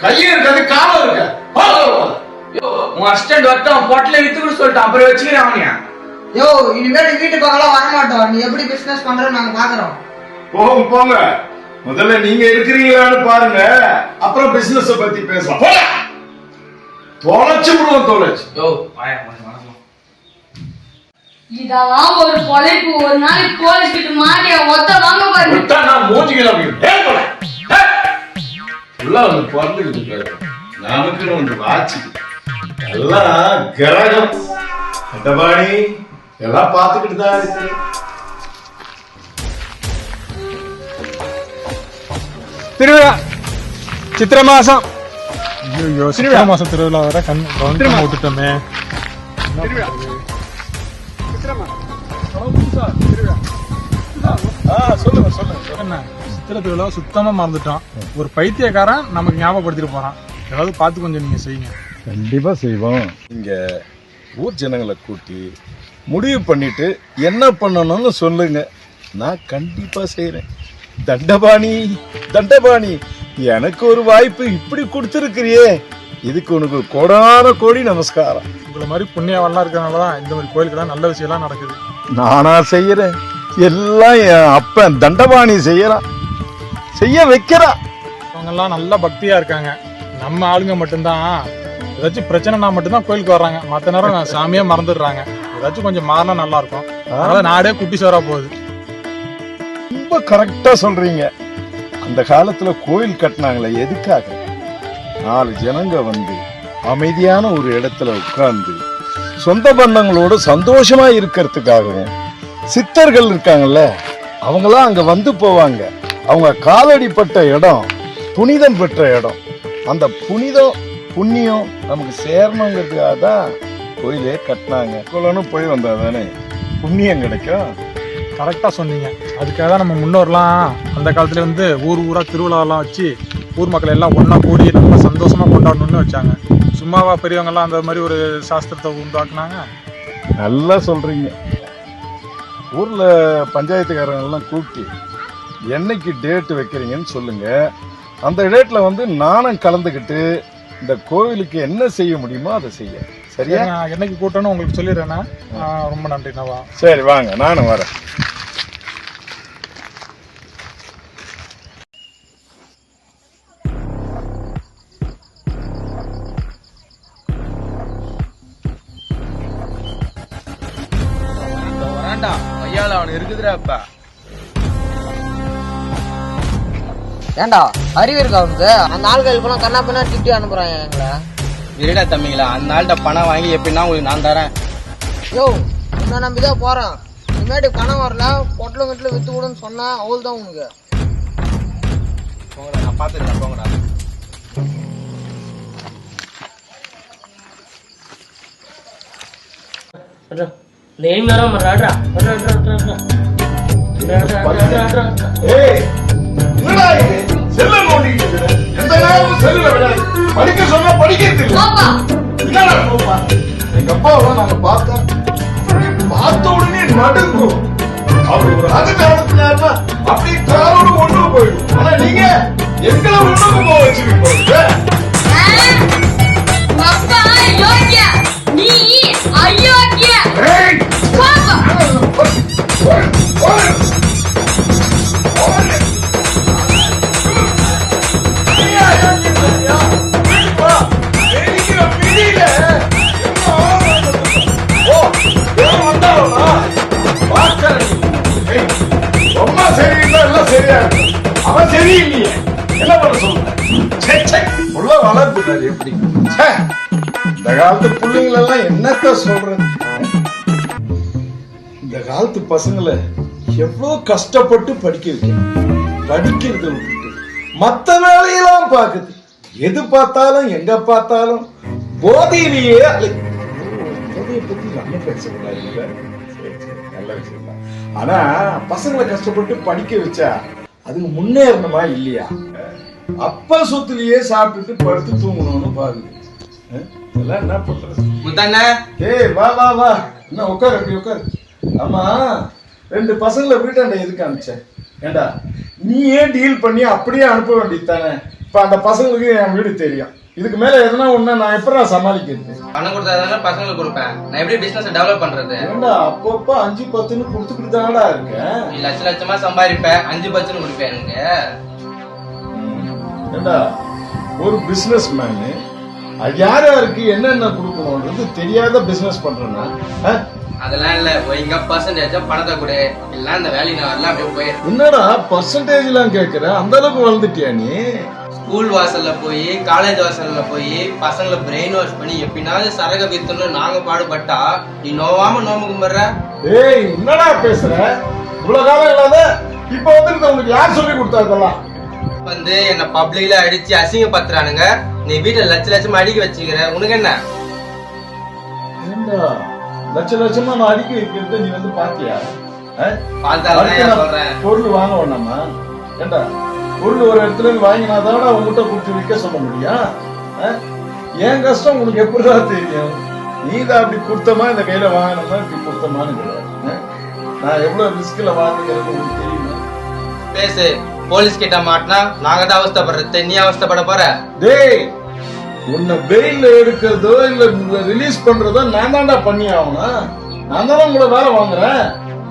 கையும் இருக்காது, காலம் இருக்க. உன் அசிஸ்டன்ட் வரட்டும், பொட்டல வித்துக்கிட்டு சொல்லிட்டான், அப்புறம் வச்சுக்கிறேன் அவனையா. யோ இனிமேல் வீட்டு பக்கம் வரமாட்டோம். நீ எப்படி பிசினஸ் பண்றன்னு நாங்க பாக்குறோம். போங்க போங்க, முதல்ல நீங்க இருக்கிறீங்களான்னு பாருங்க, அப்புறம் பிசினஸ் பத்தி பேசலாம். தொலைச்சு விடுவோம், தொலைச்சு. இதெல்லாம் ஒரு பொழைப்பு. ஒரு நாளைக்கு போலீஸ் கிட்ட மாட்டியா ஒத்த வாங்க பாருங்க. நான் மூஞ்சிக்கலாம் பிறந்துகிட்டு இருக்காரு. நமக்குன்னு ஒன்று வாட்சி எல்லாம் கிரகம் கண்டபாணி எல்லாம் பார்த்துக்கிட்டு தான் இருக்கு. திருவிழா சித்திரை மாசம். ஐயோ, சித்திரை மாசம் திருவிழா வர கவனிக்காம விட்டுட்டோமே. திருவிழா சொல்லுங்க சொல்லுங்க. என்ன சித்திரை திருவிழா சுத்தமா மறந்துட்டோம். ஒரு பைத்தியக்காரன் நமக்கு ஞாபகப்படுத்திட்டு போறான். ஏதாவது பார்த்து கொஞ்சம் நீங்க செய்யுங்க. கண்டிப்பா செய்வோம். இங்க ஊர் ஜனங்களை கூட்டி முடிவு பண்ணிட்டு என்ன பண்ணணும்னு சொல்லுங்க, நான் கண்டிப்பா செய்யறேன். தண்டபாணி தண்டபாணி, எனக்கு ஒரு வாய்ப்பு இப்படி கொடுத்துருக்கிறியே, இதுக்கு உனக்கு கோடான கோடி நமஸ்காரம். உங்களை மாதிரி புண்ணியவெல்லாம் இருக்கிறனாலதான் இந்த மாதிரி கோயிலுக்கெல்லாம் நல்ல விஷயம் எல்லாம் நடக்குது. நானா செய்யறேன்? எல்லாம் என் அப்பன் தண்டபாணி செய்யறான், செய்ய வைக்கிறான். அவங்க எல்லாம் நல்ல பக்தியா இருக்காங்க. நம்ம ஆளுங்க மட்டும்தான் ஏதாச்சும் பிரச்சனைனா மட்டும்தான் கோயிலுக்கு வர்றாங்க. மற்ற நேரம் சாமியே மறந்துடுறாங்க. ஏதாச்சும் கொஞ்சம் மாறினா நல்லா இருக்கும். அதனால நாடே குட்டி சோறா போகுது. ரொம்ப கரெக்டா சொல்றீங்க. அந்த காலத்துல கோயில் கட்டினாங்களே எதுக்காக? 4 ஜனங்க வந்து அமைதியான ஒரு இடத்துல உட்கார்ந்து சொந்த பந்தங்களோட சந்தோஷமா இருக்கிறதுக்காகவும். சித்தர்கள் இருக்காங்கல்ல, அவங்களாம் அங்க வந்து போவாங்க. அவங்க காலடிப்பட்ட இடம் புனிதம் பெற்ற இடம். அந்த புனிதம் புண்ணியம் நமக்கு சேரணுங்கிறதுக்காக தான் கோயிலே கட்டினாங்க. கோயிலும் போய் வந்தா தானே புண்ணியம் கிடைக்கும். கரெக்டா சொன்னீங்க. அதுக்காக தான் நம்ம முன்னோர்லாம் அந்த காலத்துல வந்து ஊர் ஊரா திருவிழாலாம் வச்சு ஊர் மக்கள் எல்லாம் ஒன்னா கூடி ரொம்ப சந்தோஷமா கொண்டாடணும்னு வச்சாங்க. சும்மாவா பெரியவங்க எல்லாம் அந்த மாதிரி ஒரு சாஸ்திரத்தை உண்டாக்குனாங்க? நல்லா சொல்றீங்க. ஊர்ல பஞ்சாயத்துக்காரங்க எல்லாம் கூப்பிட்டு என்னைக்கு டேட் வைக்கிறீங்கன்னு சொல்லுங்க. அந்த டேட்ல வந்து நானும் கலந்துக்கிட்டு இந்த கோவிலுக்கு என்ன செய்ய முடியுமோ அதை செய்ய. சரியா? என்னைக்கு கூட்டணும் உங்களுக்கு சொல்லிடுறேன்னா. ரொம்ப நன்றி நவா. சரி வாங்க, நானும் வரேன். வரான்டா ஐயால அவனு இருக்குதுடாப்பா. ஏண்டா அறிவு இருக்கா அவனுக்கு? அந்த ஆள்கள் போனா கண்ணா பண்ணா திட்டி அனுப்புறாங்க எங்களை. இருடா தம்பிங்களா, அந்த ஆள்கிட்ட பணம் வாங்கி எப்படின்னா உங்களுக்கு நான் தரேன். யோ என்ன நம்பிதான் போறேன். இனிமேட்டு பணம் வரல பொட்டலும் வீட்டுல வித்து கூடன்னு சொன்னா அவள் தான் உனக்கு. போங்கடா, நான் பாத்துக்கிறேன். போங்கடா. செல்ல நோண்டிட்டு எந்த நேரமும் செல்லுல விடாது. படிக்க சொன்னா படிக்கிறது இல்ல. எங்க அப்பாவெல்லாம் நாங்க பார்த்தோம், பார்த்த உடனே நடுங்கும். அவர் ஒரு அதிகாரத்துல அப்படியே காரோடு ஒண்ணு போயிடும். ஆனா நீங்க எங்களை ஒண்ணுக்கு போக வச்சிருக்கீங்க. நீ அயோக்கிய. ரொம்ப சரியில்லை, எல்லாம் சரியா இருக்கு. அவன் சரியில்லையே, என்ன பண்ண சொல்ற? உள்ள வளர்ப்புறாரு எப்படி? இந்த காலத்து பிள்ளைங்கள எல்லாம் என்னத்த சொல்றது? இந்த காலத்து பசங்களை எவ்வளவு கஷ்டப்பட்டு படிக்க வைக்கணும். படிக்கிறத விட்டுட்டு மத்த வேலையெல்லாம் பாக்குது. எது பார்த்தாலும் எங்க பார்த்தாலும் போதையிலேயே. போதையை பத்தி நம்ம பேசக்கூடாது, நல்ல விஷயம் தான். ஆனா பசங்களை கஷ்டப்பட்டு படிக்க வச்சா அதுக்கு முன்னேறணுமா இல்லையா? அப்பா சொத்துலயே சாப்பிட்டுட்டு படுத்து தூங்கணும்னு பாருங்க. இதெல்லாம் என்ன பண்றது? முத்தாண்ணா, ஏய் வா வா வா, என்ன உட்காரு, அப்படி உட்காரு. ஆமா, 2 பசங்களை வீட்டாண்ட எதுக்கு அனுப்பிச்ச? ஏண்டா நீ ஏன் டீல் பண்ணி அப்படியே அனுப்ப வேண்டியது தானே? இப்ப அந்த பசங்களுக்கு என் வீடு தெரியும். இதுக்கு மேல எதுனா ஒண்ணு நான் எப்படா சமாளிக்கிறது? பணம் கொடுத்தாதானே பசங்களுக்கு கொடுப்பேன். நான் எப்படி பிசினஸ் டெவலப் பண்றது? ஏண்டா அப்பப்ப 5-10ன்னு கொடுத்துக்கிட்டு தானடா இருக்கேன். நீ லட்சமா சம்பாதிப்பேன், 5-10 கொடுப்பேன் எனக்கு. ஏண்டா ஒரு பிசினஸ் மேனு யார் யாருக்கு என்னென்ன கொடுக்கணும்ன்றது தெரியாத பிசினஸ் பண்றேன்னா அதெல்லாம் இல்ல, ஒழுங்கா பர்சன்டேஜா பணத்தை கொடு, இல்ல இந்த வேலையை நான் வரலாம் அப்படியே போயிடும். என்னடா பர்சன்டேஜ் எல்லாம் கேக்குற? அந்த அளவுக்கு வளர்ந்துட்டியா நீ? ஸ்கூல் வாசல்ல போய் காலேஜ் வாசல்ல போய் பசங்களை பிரெயின் வாஷ் பண்ணி எப்படினாவது சரக வித்தணும்னு நாங்க பாடுபட்டா நீ நோவாம நோம்பு கும்பிடுற. ஏய் என்னடா பேசுற? இவ்வளவு காலம் இல்லாத இப்ப வந்து உங்களுக்கு யார் சொல்லி கொடுத்தா இதெல்லாம்? வந்து என்ன பப்ளிக்ல அடிச்சு அசிங்கப்படுத்துறானுங்க. நீ வீட்டுல லட்சமா அடிக்க வச்சுக்கிற, உனக்கு என்ன? ஏண்டா லட்சமா நான் அடிக்க வைக்கிறது நீ வந்து பாத்தியா? சொல்றேன் பொருள் வாங்க வேணாமா? ஏண்டா பொருள் ஒரு இடத்துல இருந்து வாங்கினாதான் உங்ககிட்ட கொடுத்து விற்க சொல்ல முடியும். என் கஷ்டம் உனக்கு எப்படிதான் தெரியும்? நீதான் அப்படி கொடுத்தமா இந்த கையில வாங்கினோம்னா இப்படி கொடுத்தமான்னு நான் எவ்வளவு ரிஸ்க்ல வாங்குறது உங்களுக்கு தெரியுமா? பேசு. போலீஸ் கிட்ட மாட்டினா நாங்க தான் அவஸ்தப்படுறது, நீ அவஸ்தப்பட போற. டேய் உன்னை பெயில எடுக்கிறதோ இல்ல ரிலீஸ் பண்றதோ நான் தான்டா பண்ணி ஆகணும். நான் தானே உங்களை வேலை வாங்குறேன்.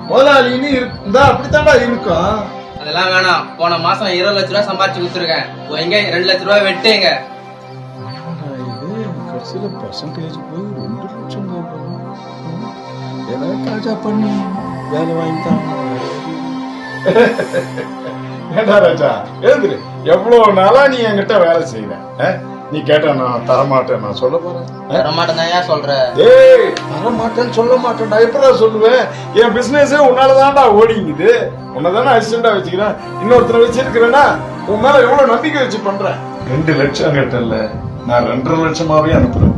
முதலாளின்னு இருந்தா அப்படித்தான்டா இருக்கும். அதெல்லாம் வேணாம். போன மாசம் 20 லட்ச ரூபாய் சம்பாதிச்சு கொடுத்துருக்கேன். எங்க 2 லட்ச ரூபாய் வெட்டுங்க. கடைசியில பர்சன்டேஜ் போய் 2 லட்சம் ஏதாவது தாஜா பண்ணி வேலை வாங்கிட்டாங்க. ஏண்டா ராஜா எழுதுரு, எவ்வளவு நாளா நீ என்கிட்ட வேலை செய்யற? நீ கேட்ட நான் தரமாட்டேன், நான் சொல்ல போறேன். தரமாட்டேன் சொல்ற? ஏய் தரமாட்டேன்னு சொல்ல மாட்டேன்டா. எப்படா சொல்லுவேன்? என் பிசினஸே உன்னாலதான்டா ஓடிங்குது. உன்னதானே அசிஸ்டண்டா வச்சுக்கிறேன். இன்னொருத்தரை வச்சிருக்கிறேன்னா உன் மேல எவ்வளவு நம்பிக்கை வச்சு பண்றேன். 2 லட்சம் கேட்டல, நான் 2.5 லட்சமாவே அனுப்புறேன்.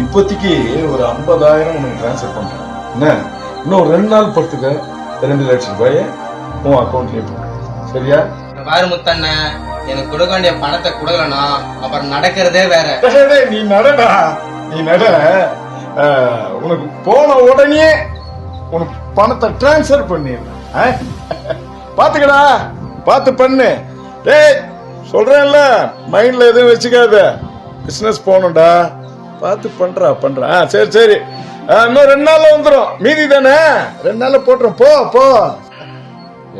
இப்போதைக்கு ஒரு 50,000 உனக்கு டிரான்ஸ்பர் பண்றேன். என்ன இன்னும் 2 நாள் பொறுத்துக்க 2 லட்சம் ரூபாய உன் அக்கௌண்ட்லயே போடுறேன். சரியா? பாரு முத்தண்ண, எனக்கு கொடுக்க வேண்டிய பணத்தை கொடுக்கலனா அப்புறம் நடக்கிறதே வேற. நீ நடடா, நீ நட. உனக்கு போன உடனே உனக்கு பணத்தை டிரான்ஸ்பர் பண்ணிடுறேன். பாத்துக்கடா, பாத்து பண்ணு. டேய் சொல்றேன்ல, மைண்ட்ல எதுவும் வச்சுக்காத. பிசினஸ் போகணும்டா, பார்த்து பண்றா. சரி சரி, இன்னும் 2 நாள்ல வந்துடும். மீதி தானே 2 நாள்ல போட்டுறோம். போ போ.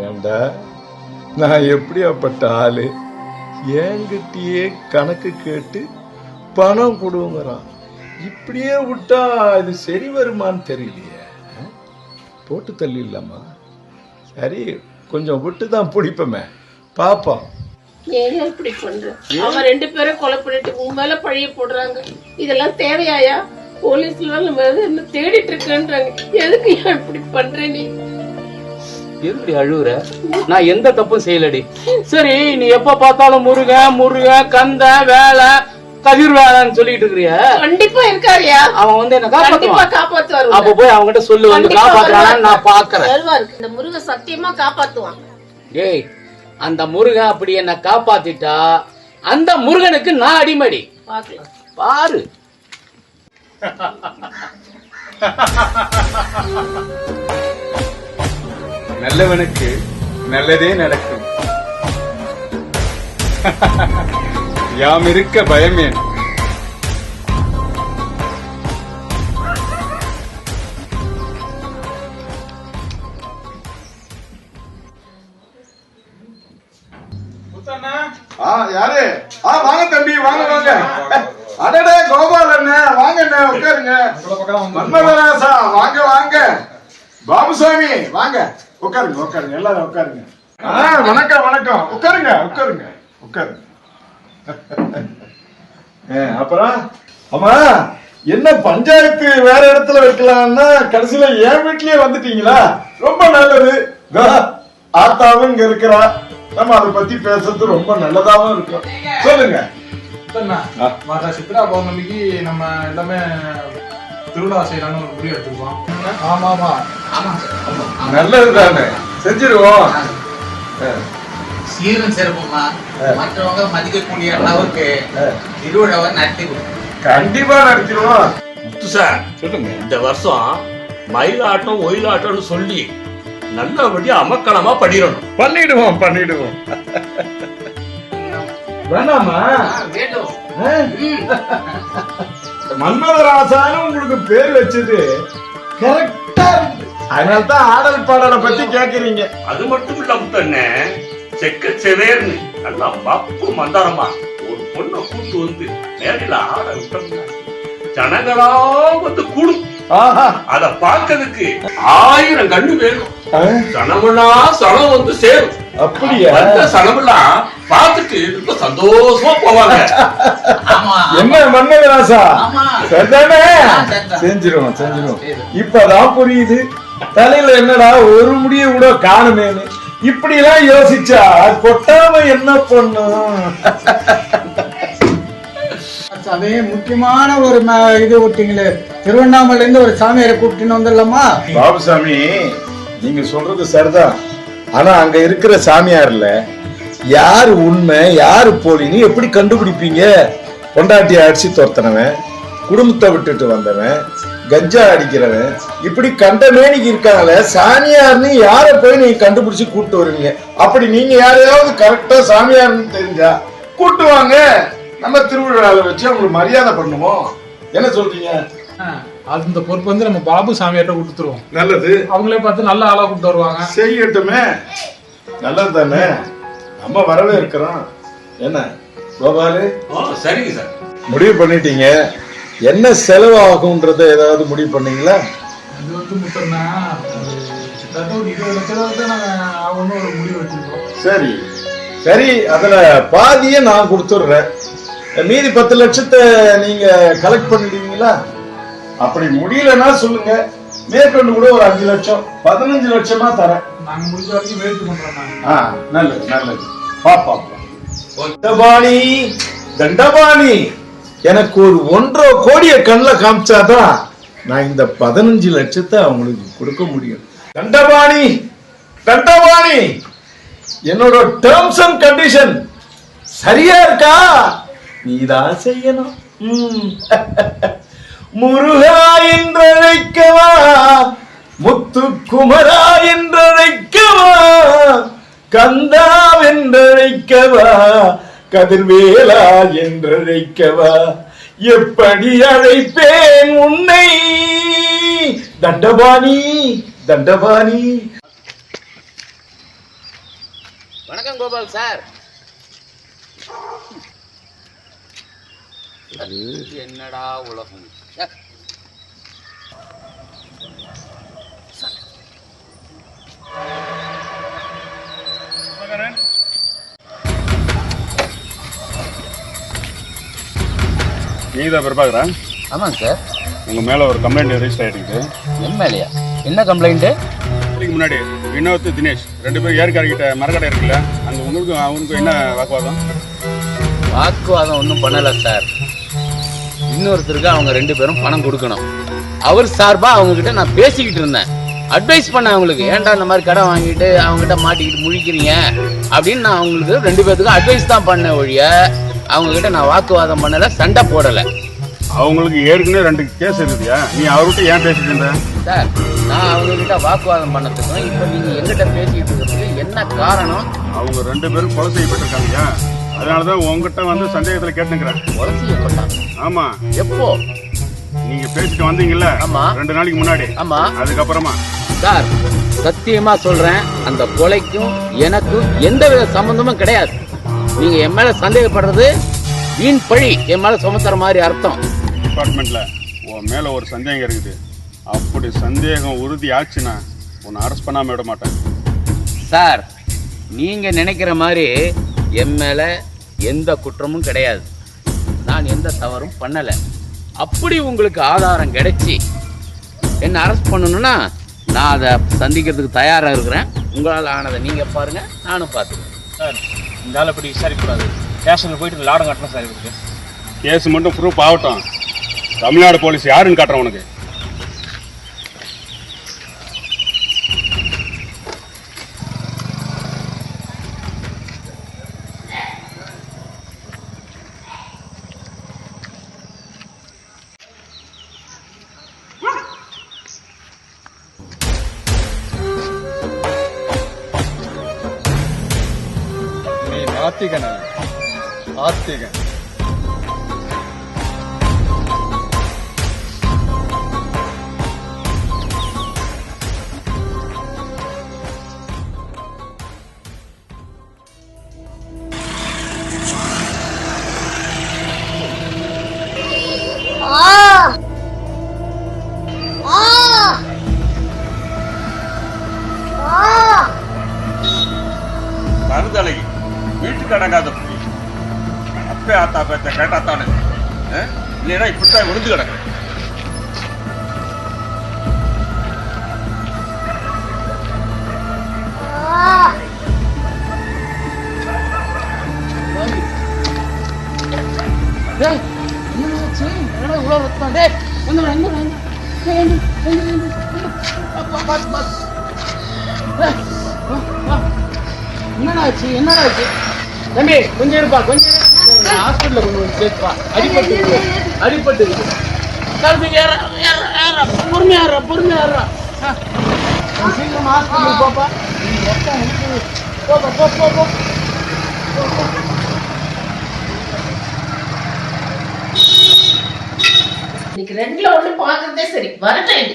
ஏண்டா நான் எப்படியாப்பட்ட ஆளு? என்கிட்டயே கணக்கு கேட்டு பணம் கொடுங்கிறான். இப்படியே விட்டா இது சரி வருமான்னு தெரியலையே. போட்டு தள்ளி இல்லாமா? சரி கொஞ்சம் விட்டு தான் பிடிப்பமே, பாப்போம். ஏன் இப்படி பண்ற? அவன் 2 பேரும் கொலை பண்ணிட்டு உன் மேல பழிய போடுறாங்க. இதெல்லாம் தேவையாயா? போலீஸ்ல நம்ம என்ன தேடிட்டு இருக்கேன்றாங்க. எதுக்கு இப்படி பண்ற? நீ எப்படி அழுகுற? நான் எந்த தப்பும் செய்யலடி. சரி நீ எப்ப பார்த்தாலும் முருகன் கந்த வேலை கதிர் வேலைன்னு சொல்லிட்டு இருக்கிறிய. கண்டிப்பா இருக்காரியா? அவன் வந்து என்ன காப்பாத்துவாரு. அப்ப போய் அவங்க கிட்ட சொல்லு, வந்து காப்பாத்துறான்னு நான் பாக்குறேன். இந்த முருகன் சத்தியமா காப்பாத்துவான். ஏய் அந்த முருகன் அப்படி என்ன காப்பாத்திட்டா அந்த முருகனுக்கு நான் அடிமடி. பாரு நல்லவனுக்கு நல்லதே நடக்கும். யாம் இருக்க பயமேன். யாரு? வாங்க தம்பி, வாங்க. அடடே கோபால் அண்ணா, வாங்க அண்ணா, உட்காருங்க. மன்மதராசா வாங்க. பாபுசாமி வாங்க, உட்காருங்க. எல்லாரும் உட்காருங்க. வணக்கம். உட்காருங்க. அப்புறம் ஆமா, என்ன பஞ்சாயத்து வேற இடத்துல வைக்கலாம்னா கடைசியில என் வீட்லயே வந்துட்டீங்களா? ரொம்ப நல்லது. ஆத்தாவும் இங்க இருக்கிறா. நம்ம அதை பத்தி பேசுறது ரொம்ப நல்லதாவும் இருக்கும். சொல்லுங்க. வர சித்ரா பௌர்ணமிக்கு நம்ம எல்லாமே திருவிழா செய்யலாம்னு ஒரு முடிவு எடுத்துருக்கோம். ஆமா நல்லதுதானே, செஞ்சிருவோம். சீரும் சிறப்புமா மற்றவங்க மதிக்கக்கூடிய அளவுக்கு திருவிழாவை நடத்தி கண்டிப்பா நடத்திடுவோம். முத்து சார் சொல்லுங்க. இந்த வருஷம் மயிலாட்டம் ஒயிலாட்டம்னு சொல்லி நல்லபடியா அமக்களமா பண்ணிடுவோம். வேணாமா? வேண்டும். மன்மதராசான்னு உங்களுக்கு பேர் வச்சது கரெக்டா இருக்கு. அதனால்தான் ஆடல் பாடலை பத்தி கேக்குறீங்க. அது மட்டும் இல்ல முத்தண்ணே, செக்க செவேர்னு நல்லா மப்பு மந்தாரமா ஒரு பொண்ணை கூட்டு வந்து நேரில் ஆட விட்டோம்னா ஜனங்களா வந்து கூடும். அத பார்க்கறதுக்கு 1000 கண்ணு வேணும். சனமெல்லாம் சனம் வந்து சேரும். அப்படியா? அந்த சனமெல்லாம் பார்த்துட்டு ரொம்ப சந்தோஷமா போவாங்க. என்ன மன்மதராசா, சரிதானே? செஞ்சிருவோம். இப்பதான் புரியுது தலையில என்னடா ஒரு முடிய கூட காணுமேனு. இப்படி எல்லாம் யோசிச்சா கொட்டாம என்ன பண்ணும்? சாமி, முக்கியமான ஒரு இது விட்டீங்களே, திருவண்ணாமலையில இருந்து ஒரு சாமியாரை கூப்பிட்டுன்னு வந்துடலாமா? பாபுசாமி, நீங்க சொல்றது சரிதான். ஆனா அங்க இருக்கிற சாமியார்ல யாரு உண்மை யாரு போலின்னு எப்படி கண்டுபிடிப்பீங்க? பொண்டாட்டியை அடிச்சு துரத்தினவன், குடும்பத்தை விட்டுட்டு வந்தவன், கஞ்சா அடிக்கிறவன், இப்படி கண்டமேனிக்கு இருக்காங்களே, சாமியார்னு யார போய் நீங்க கண்டுபிடிச்சு கூட்டு வருவீங்க? அப்படி நீங்க யாரையாவது கரெக்டா சாமியார்னு தெரிஞ்சா கூட்டு வாங்க, நம்ம திருவிழாவை வச்சு அவங்களுக்கு மரியாதை பண்ணுவோம். என்ன சொல்றீங்க? அந்த பொறுப்பு வந்து நம்ம பாபு சாமியார்ட்ட கொடுத்துருவோம். நல்லது. அவங்களே பார்த்து நல்ல ஆளா கூப்பிட்டு வருவாங்க. செய்யட்டுமே, நல்லது தானே, நம்ம வரவே இருக்கிறோம். என்ன கோபாலு? சரிங்க சார். முடிவு பண்ணிட்டீங்க. என்ன செலவு ஆகும்ன்றத ஏதாவது முடிவு பண்ணீங்களா? அது வந்து முத்தண்ணா, கிட்டத்தட்ட ஒரு 20 லட்சம் நாங்க ஆகணும்னு ஒரு முடிவு வச்சிருக்கோம். சரி, அதுல பாதியை நான் கொடுத்துடுறேன். மீதி 10 லட்சத்தை நீங்க கலெக்ட் பண்ணிடுவீங்களா? அப்படி முடியலன்னா சொல்லுங்க, மேற்கொண்டு கூட ஒரு 5 லட்சம் 15 லட்சமா தரேன். நாங்க முடிஞ்ச வரைக்கும் முயற்சி பண்றோம். நல்லது. பாப்பா தண்டபாணி, எனக்கு ஒரு 1.5 கோடியை கண்ணில் காமிச்சாதான் நான் இந்த 15 லட்சத்தை அவங்களுக்கு கொடுக்க முடியும். தண்டபாணி, என்னோட டேர்ம்ஸ் அண்ட் கண்டிஷன் சரியா இருக்கா? நீதான் செய்யணும். முருகா என்றழைக்கவா, முத்துக்குமரா என்றழைக்கவா, கந்தா என்றழைக்கவா, கதிர்வேலா என்றழைக்கவா, எப்படி அழைப்பேன் உன்னை? தண்டபாணி. வணக்கம் கோபால் சார். என்னடா உலகம். நீதான் பிரபாகரன்? ஆமாங்க சார். உங்க மேல ஒரு கம்ப்ளைண்ட் ரெஜிஸ்டர் ஆயிருக்கு. என் மேலையா? என்ன கம்ப்ளைண்ட்? இதுக்கு முன்னாடி வினோத், தினேஷ் 2 பேரும் ஏற்காடுகிட்ட மரக்கடை இருக்குல்ல, அங்க உங்களுக்கும் அவனுக்கும் என்ன வாக்குவாதம்? வாக்குவாதம் ஒன்றும் பண்ணல சார். இன்னொருத்தருக்கு அவங்க 2 பேரும் பணம் கொடுக்கணும். அவர் சார்பா அவங்க கிட்ட நான் பேசிக்கிட்டு இருந்தேன், அட்வைஸ் பண்ண அவங்களுக்கு. ஏன்டா இந்த மாதிரி கடன் வாங்கிட்டு அவங்க கிட்ட மாட்டிக்கிட்டு முழிக்கிறீங்க அப்படின்னு நான் அவங்களுக்கு 2 பேருக்கு அட்வைஸ் தான் பண்ண ஒழிய அவங்க கிட்ட நான் வாக்குவாதம் பண்ணல, சண்டை போடல. அவங்களுக்கு ஏற்கனவே 2 கேஸ் இருக்குதியா, நீ அவர்கிட்ட ஏன் பேசிட்டு இருந்த? சார், நான் அவங்க கிட்ட வாக்குவாதம் பண்ணதுக்கும் இப்ப நீங்க எங்கிட்ட பேசிட்டு இருக்கிறதுக்கு என்ன காரணம்? அவங்க 2 பேரும் கொலை செய்யப்பட்டிருக்காங்கயா, அதனாலதான் உங்ககிட்ட வந்து சந்தேகத்துல கேட்டுக்கிறேன். கொலை செய்யப்பட்டாங்க? ஆமா. எப்போ? நீங்க பேசிட்டு வந்தீங்கல்ல? ஆமா. 2 நாளைக்கு முன்னாடி. ஆமா. அதுக்கப்புறமா சார், சத்தியமா சொல்றேன், அந்த கொலைக்கும் எனக்கும் எந்தவித சம்பந்தமும் கிடையாது. நீங்க என் மேல சந்தேகப்படுறது வீண் பழி என் மேல சுமத்துற மாதிரி அர்த்தம். டிபார்ட்மெண்ட்ல உன் மேல ஒரு சந்தேகம் இருக்குது. அப்படி சந்தேகம் உறுதி ஆச்சுன்னா உன்னை அரெஸ்ட் பண்ணாம விட மாட்டேன். சார், நீங்க நினைக்கிற மாதிரி என் மேல எந்த குற்றமும் கிடையாது. நான் எந்த தவறும் பண்ணல. அப்படி உங்களுக்கு ஆதாரம் கிடைச்சி என்ன அரெஸ்ட் பண்ணணும்னா நான் அதை சந்திக்கிறதுக்கு தயாரா இருக்கிறேன். உங்களால் ஆனதை நீங்க பாருங்க, நானும் பார்த்துக்கிறேன். சார், இந்த ஆள் அப்படி விசாரிக்கக்கூடாது. ஸ்டேஷனுக்கு போயிட்டு லாடம் காட்டணும் சார். இருக்கு கேஸ் மட்டும் ப்ரூஃப் ஆகட்டும். தமிழ்நாடு போலீஸ் யாருன்னு காட்டுறேன் உனக்கு. ஆத்திகன் ஆத்தா பேச்ச கேட்டாத்தானு, இல்லைன்னா இப்படித்தான் விழுந்து கிடக்கு. என்னடாச்சு என்னடாச்சு தம்பி? கொஞ்சம் இருப்பா, கொஞ்சம் ஹாஸ்பிட்டல்ல கொண்டு வந்து சேர்த்துப்பா. அடிபட்டு பொறுமையா சீக்கிரம் ஹாஸ்பிட்டல் போப்பா. போ. இன்னைக்கு ரெண்டுல ஒண்ணு பாக்குறதே சரி. வரட்டேன்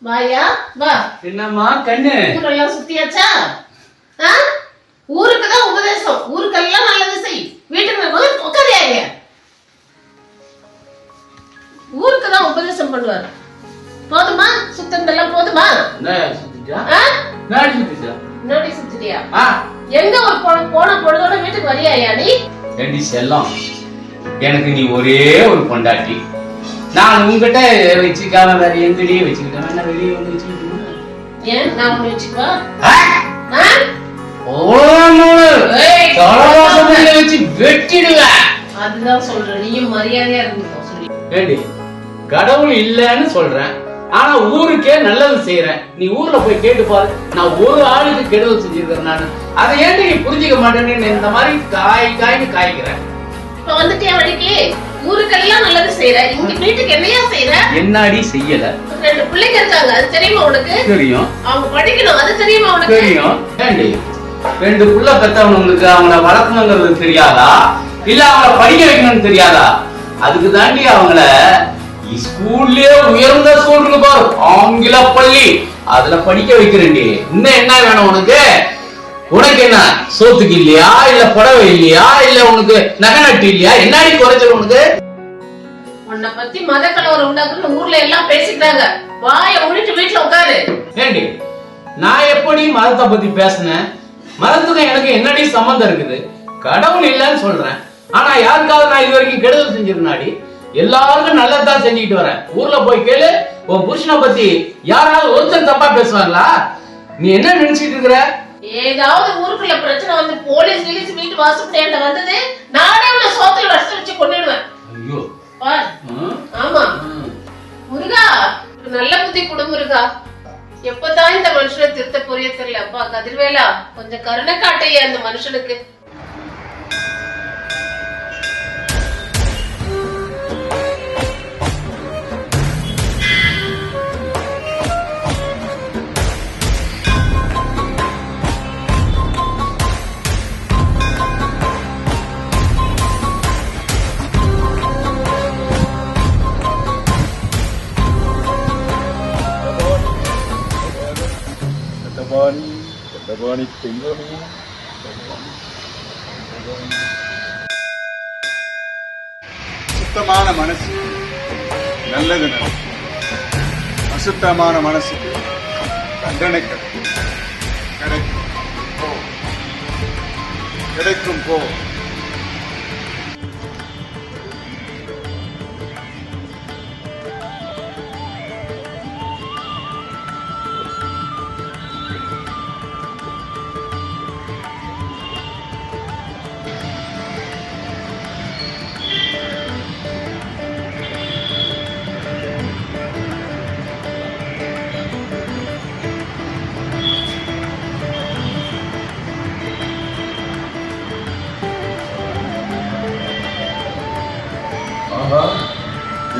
வாயா வா. என்னம்மா கண்ணு? ஊரெல்லாம் சுத்தியாச்சா? ஊருக்குதான் உபதேசம், ஊருக்கெல்லாம் நல்லது செய். வீட்டுக்கு உட்காரியாங்க. ஊருக்குதான் உபதேசம் பண்ணுவாரு. போதுமா? சுத்தந்தெல்லாம் போதுமா? முன்னாடி சுத்திட்டியா? எங்க ஒரு போன பொழுதோட வீட்டுக்கு வரியாயா நீ? ஏண்டி செல்லம், எனக்கு நீ ஒரே ஒரு பொண்டாட்டி. நான் உங்ககிட்ட வச்சுக்காம வேற எங்கடியே வச்சுக்கிட்டேன். என்ன வெளியே வந்து வச்சுக்கிட்டு ஏன் நான் ஒண்ணு வச்சுக்கவா? வச்சு வெட்டிடுவேன். அதுதான் சொல்றேன், நீயும் மரியாதையா இருந்துக்கோ. சொல்லி ஏண்டி, கடவுள் இல்லன்னு சொல்றேன், ஆனா ஊருக்கே நல்லது செய்யறேன். நீ ஊர்ல போய் கேட்டு பாரு, நான் ஒரு ஆளுக்கு கெடுதல் செஞ்சிருக்கிறேன். நானு அதை ஏண்டி நீ புரிஞ்சுக்க மாட்டேன்னு இந்த மாதிரி காய்னு காய்க்கிறேன். இப்ப வந்துட்டியா வழிக்கு? ஊருக்கெல்லாம் நல்லது செய்யற, இங்க வீட்டுக்கு என்னையா செய்யற? என்னாடி செய்யல? 2 பிள்ளைங்க இருக்காங்க, அது தெரியுமா உனக்கு? தெரியும். அவங்க படிக்கணும், அது தெரியுமா உனக்கு? தெரியும். ஏண்டி, 2 புள்ள பெத்தவனுக்கு அவங்கள வளர்க்கணுங்கிறது தெரியாதா? இல்ல அவங்கள படிக்க வைக்கணும்னு தெரியாதா? அதுக்கு தாண்டி அவங்கள ஸ்கூல்லயே உயர்ந்த ஸ்கூல் இருக்கு பாரு, ஆங்கில பள்ளி, அதுல படிக்க வைக்கிறேன்டி. இன்னும் என்ன வேணும் உனக்கு? உனக்கு என்ன சோத்துக்கு இல்லையா, இல்ல புடவை இல்லையா, இல்ல உனக்கு நகை நட்டு இல்லையா? என்னடி குறைச்சல் உனக்கு? உன்னை பத்தி மத கலவரம் உண்டாக்குன்னு ஊர்ல எல்லாம் பேசிக்கிறாங்க. வாய மூடிட்டு வீட்டுல உட்காரு. ஏண்டி, நான் எப்படி மதத்தை பத்தி பேசினேன்? மதத்துக்கு எனக்கு என்னடி சம்பந்தம் இருக்குது? கடவுள் இல்லைன்னு சொல்றேன், ஆனா யாருக்காவது நான் இது வரைக்கும் கெடுதல் செஞ்சிருந்தாடி? எல்லாருக்கும் நல்லதான் செஞ்சுக்கிட்டு வரேன். ஊர்ல போய் கேளு, உன் புருஷனை பத்தி யாராவது ஒருத்தர் தப்பா பேசுவாங்களா? நீ என்ன நினைச்சிட்டு இருக்கிற? ஏதாவது ஊருக்குள்ள பிரச்சனை வந்து போலீஸ் வீட்டு வாசப்படியாண்ட வந்தது, நானே உன்னை சோத்துல வருஷம் வச்சு கொண்டுடுவேன். ஐயோ, ஆமா முருகா, நல்ல புத்தி கொடு முருகா. எப்பதான் இந்த மனுஷனை திருத்த புரிய தெரியல. அப்பா கதிர்வேலா, கொஞ்சம் கருணை காட்டையே அந்த மனுஷனுக்கு. சுத்தமான மனசு நல்லது நடக்கும், அசுத்தமான மனசுக்கு தண்டனை கிடைக்கும் போ.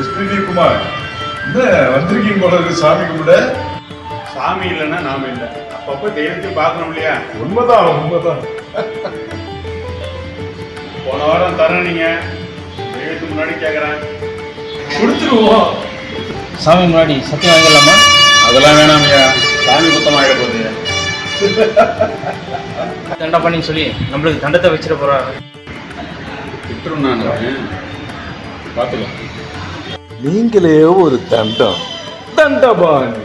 எஸ்பிடி குமார், என்ன வந்திருக்கீங்க போல இருக்கு சாமி கும்பிட? சாமி இல்லைன்னா நாம இல்லை, அப்பப்போ தெய்வத்தையும் பார்க்கணும் இல்லையா? உண்மைதான். போன வாரம் தரேன், நீங்க தெய்வத்துக்கு முன்னாடி கேட்கறேன், கொடுத்துருவோம். சாமி முன்னாடி சத்தியம் வாங்கிடலாமா? அதெல்லாம் வேணாமையா, சாமி குத்தம் ஆகிட போகுது. தண்டை பண்ணி சொல்லி நம்மளுக்கு தண்டத்தை வச்சிட போறாரு. விட்டுரும் நான் பார்த்துக்கலாம். நீங்களே ஒரு தண்டபாணி.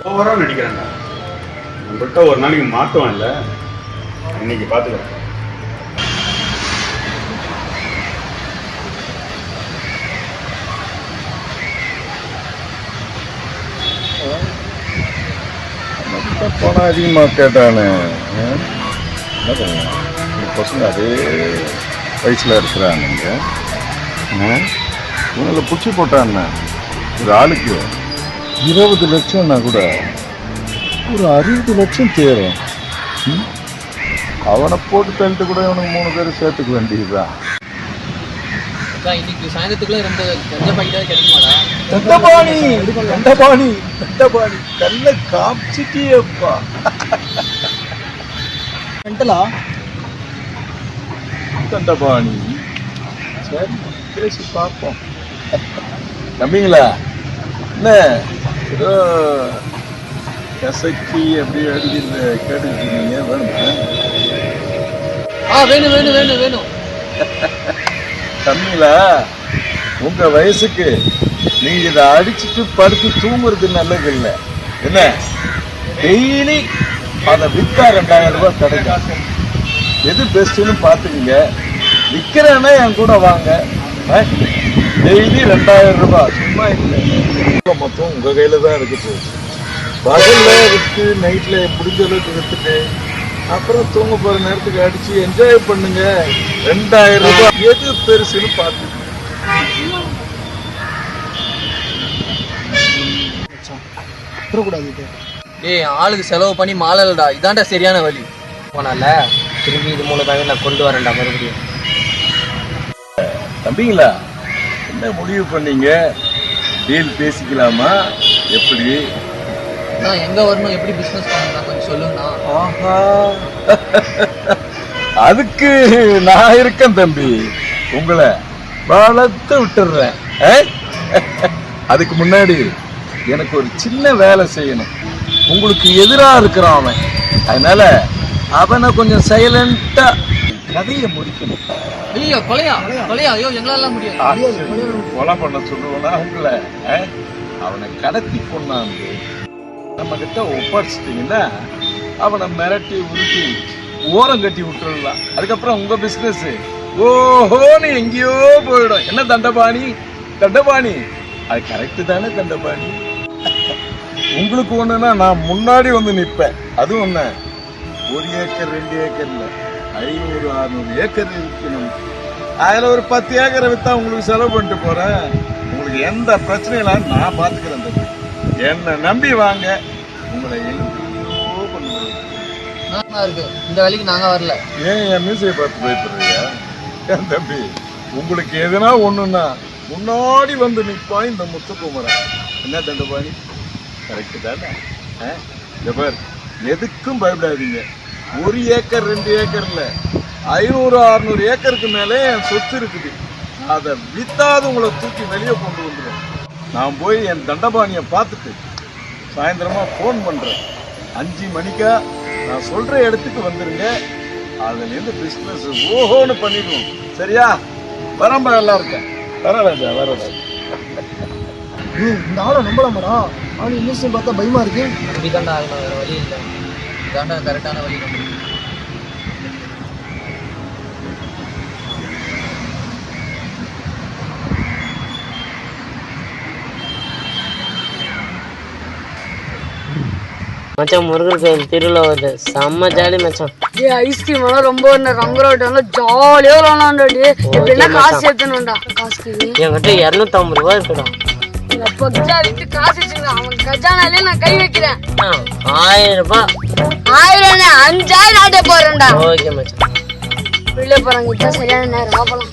ஓவரா நடிக்கிறேன்டா. நம்மள்கிட்ட ஒரு நாளைக்கு மாட்டுவான் இல்ல, இன்னைக்கு பார்த்துக்கிறேன். பணம் அதிகமாக கேட்டானே, என்ன பண்ணுவேன்? இந்த பசங்க அதே வயசில் இருக்கிறானுங்க. இவங்களை பிடிச்சி போட்டான்னு ஒரு ஆளுக்கு 20 லட்சம்னா கூட ஒரு 60 லட்சம் தேரும். அவனை போட்டு தள்ளிட்டு கூட இவனுக்கு 3 பேர் சேர்த்துக்க வேண்டியதுதான். இன்னைக்கு சாயந்தரத்துக்குள்ள 2 கஞ்சா பாக்கெட்டாவது கிடைக்குமாடா? தண்டபாணி தண்டபாணி தண்டபாணி கல்ல காமிச்சிட்டியப்பா. தண்டபாணி சரி பேசி பார்ப்போம். நம்பிங்களா? என்ன ஏதோ கசக்கி அப்படியே அடிக்கிற கேட்டுக்கிட்டீங்க. வேணுமா? வேணும் வேணும் வேணும் வேணும். தம்பிங்களா, உங்க வயசுக்கு நீங்க இதை அடிச்சுட்டு படுத்து தூங்குறது நல்லது இல்லை. என்ன டெய்லி அதை விற்றா 2000 ரூபாய் கிடைக்கும். எது பெஸ்ட்னு பார்த்துக்குங்க. விற்கிறேன்னா என் கூட வாங்க. டெய்லி 2000 ரூபாய் சும்மா இல்லை. மொத்தம் உங்க கையில தான் இருக்குது. பகல்ல விற்று நைட்ல முடிஞ்ச அளவுக்கு விற்றுட்டு அப்புறம் தூங்க போற நேரத்துக்கு அடிச்சு என்ஜாய் பண்ணுங்க. 2000 ரூபாய் எது பெருசுன்னு பார்த்து. ஏய், ஆளுக்கு செலவு பண்ணி மாலடா, இதான்டா சரியான வழி. போனால திரும்பி இது மூலமாக நான் கொண்டு வரேன்டா மறுபடியும். தம்பிங்களா, என்ன முடிவு பண்ணீங்க? டீல் பேசிக்கலாமா? எப்படி எங்க வரணும், எப்படி பிசினஸ் பண்ணணும் கொஞ்சம் சொல்லுங்கண்ணா. ஆஹா, அதுக்கு நான் இருக்கேன் தம்பி. உங்களை வளர்த்து விட்டுறேன். அதுக்கு முன்னாடி எனக்கு ஒரு சின்ன வேலை செய்யணும். உங்களுக்கு எதிராக இருக்கிறான் அவன். அதனால அவனை கொஞ்சம் சைலண்டா கதையை முடிக்கணும். ஐயோ கொலையா கொலையா? ஐயோ எங்களால முடியாது. கொலை பண்ண சொல்லுவேன்னா உங்களை அவனை கடத்தி கொண்டாந்து நம்ம கிட்ட ஒப்படைச்சிட்டீங்கன்னா அவனை மிரட்டி உருட்டி ஓரம் கட்டி விட்டுடலாம். அதுக்கப்புறம் உங்க பிசினஸ் ஓஹோன்னு எங்கேயோ போயிடும். என்ன தண்டபாணி தண்டபாணி, அது கரெக்டு தானே தண்டபாணி? உங்களுக்கு ஒண்ணுன்னா நான் முன்னாடி வந்து நிற்பேன். அதுவும் ஒண்ணு 1 ஏக்கர் 2 ஏக்கர் இல்ல, 500-600 ஏக்கர் இருக்கணும். அதுல ஒரு 10 ஏக்கரை வித்தா உங்களுக்கு செலவு பண்ணிட்டு போறேன். உங்களுக்கு எந்த பிரச்சனையும் இல்லாம நான் பாத்துக்கிறேன் தம்பி. என்ன நம்பி வாங்க. உங்களை எங்கேயோ கொண்டு இருக்கு. இந்த வேலைக்கு நாங்க வரல. ஏன் என் மியூசியை பார்த்து பயப்படுறியா? ஏன் தம்பி, உங்களுக்கு எதுனா ஒண்ணுன்னா முன்னாடி வந்து நிற்பான் இந்த முத்துக்குமரன். என்ன தண்டபாணி, கரெக்டு தானே? எதுக்கும் பயப்படாதீங்க. 1 ஏக்கர் 2 ஏக்கர் இல்ல, 500-600 ஏக்கருக்கு மேலே என் சொத்து இருக்குது. அதை வித்தாது உங்களை தூக்கி வெளியே கொண்டு வந்துடும். நான் போய் என் தண்டபாணியை பார்த்துட்டு சாயந்தரமா போன் பண்றேன். 5 மணிக்கா நான் சொல்ற இடத்துக்கு வந்துருங்க. அதுல இருந்து பிசினஸ் ஓஹோன்னு பண்ணிடுவோம். சரியா? வரம்பா எல்லாம் இருக்கேன். வரவேண்டா வரவேண்டா. இந்த ஆளை நம்பலாமாடா? ஆளு இன்னும் பார்த்தா பயமா இருக்கு. இப்படிதான்டா ஆகணும், வேற வழி இல்லை. இதாண்டா கரெக்டான வழி. மச்சான், முருகர் கோயில் திருவிழா வருது, செம்ம ஜாலி மச்சான். ஐஸ்கிரீம் எல்லாம் ரொம்ப ரங்கரோட்டம்லாம் ஜாலியா விளாண்டாடி. எப்படின்னா காசு சேர்த்தணும்டா. காசுக்கு என்கிட்ட 250 ரூபாய் இருக்குடா. அப்பா கஜா விட்டு காசு வச்சுங்க. அவன் கஜானாலே நான் கை வைக்கிறேன். 1000 ரூபாய். 1000 5000 ஆட்டே போறேன்டா. ஓகே மச்சான். வெளியே போறாங்க. இதுதான் சரியான நேரம். போலாம்.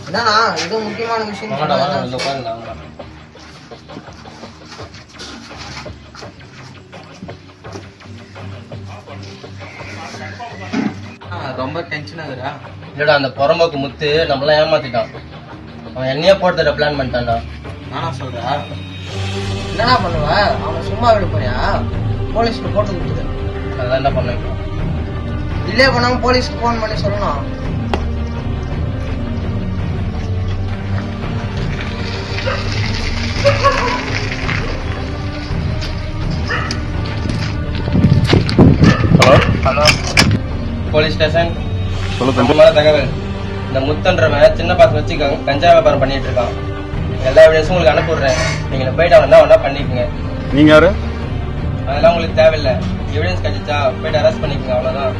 என்னண்ணா ஏதோ முக்கியமான விஷயம் ரொம்ப டென்ஷன் ஆகுறா? இல்லடா, அந்த புறம்போக்கு முத்து நம்மளாம் ஏமாத்திட்டான். அவன் என்னையே போட்டு பிளான் பண்ணிட்டான்டா. நானா சொல்றா? என்னடா பண்ணுவ? அவனை சும்மா விட போறியா? போலீஸ்க்கு போட்டு கொடுத்துரு. அதான் என்ன பண்ண. டிலே பண்ணாம போலீஸ்க்கு போன் பண்ணி சொல்லணும். Hello hello, police station. சொல்லு தம்பி. முக்கியமான தகவல். இந்த முத்தன்றவன் சின்ன பசங்க வச்சு கஞ்சா வியாபாரம் பண்ணிட்டு இருக்கான். எல்லா வீடியோஸும் உங்களுக்கு அனுப்பிடுறேன். நீங்க போயிட்டு அவன் என்ன பண்ணிக்கோங்க. நீங்க யாரு? அதெல்லாம் உங்களுக்கு தேவையில்லை. எவிடன்ஸ் கிடைச்சா போயிட்டு அரெஸ்ட் பண்ணிக்கோங்க, அவ்வளவுதான்.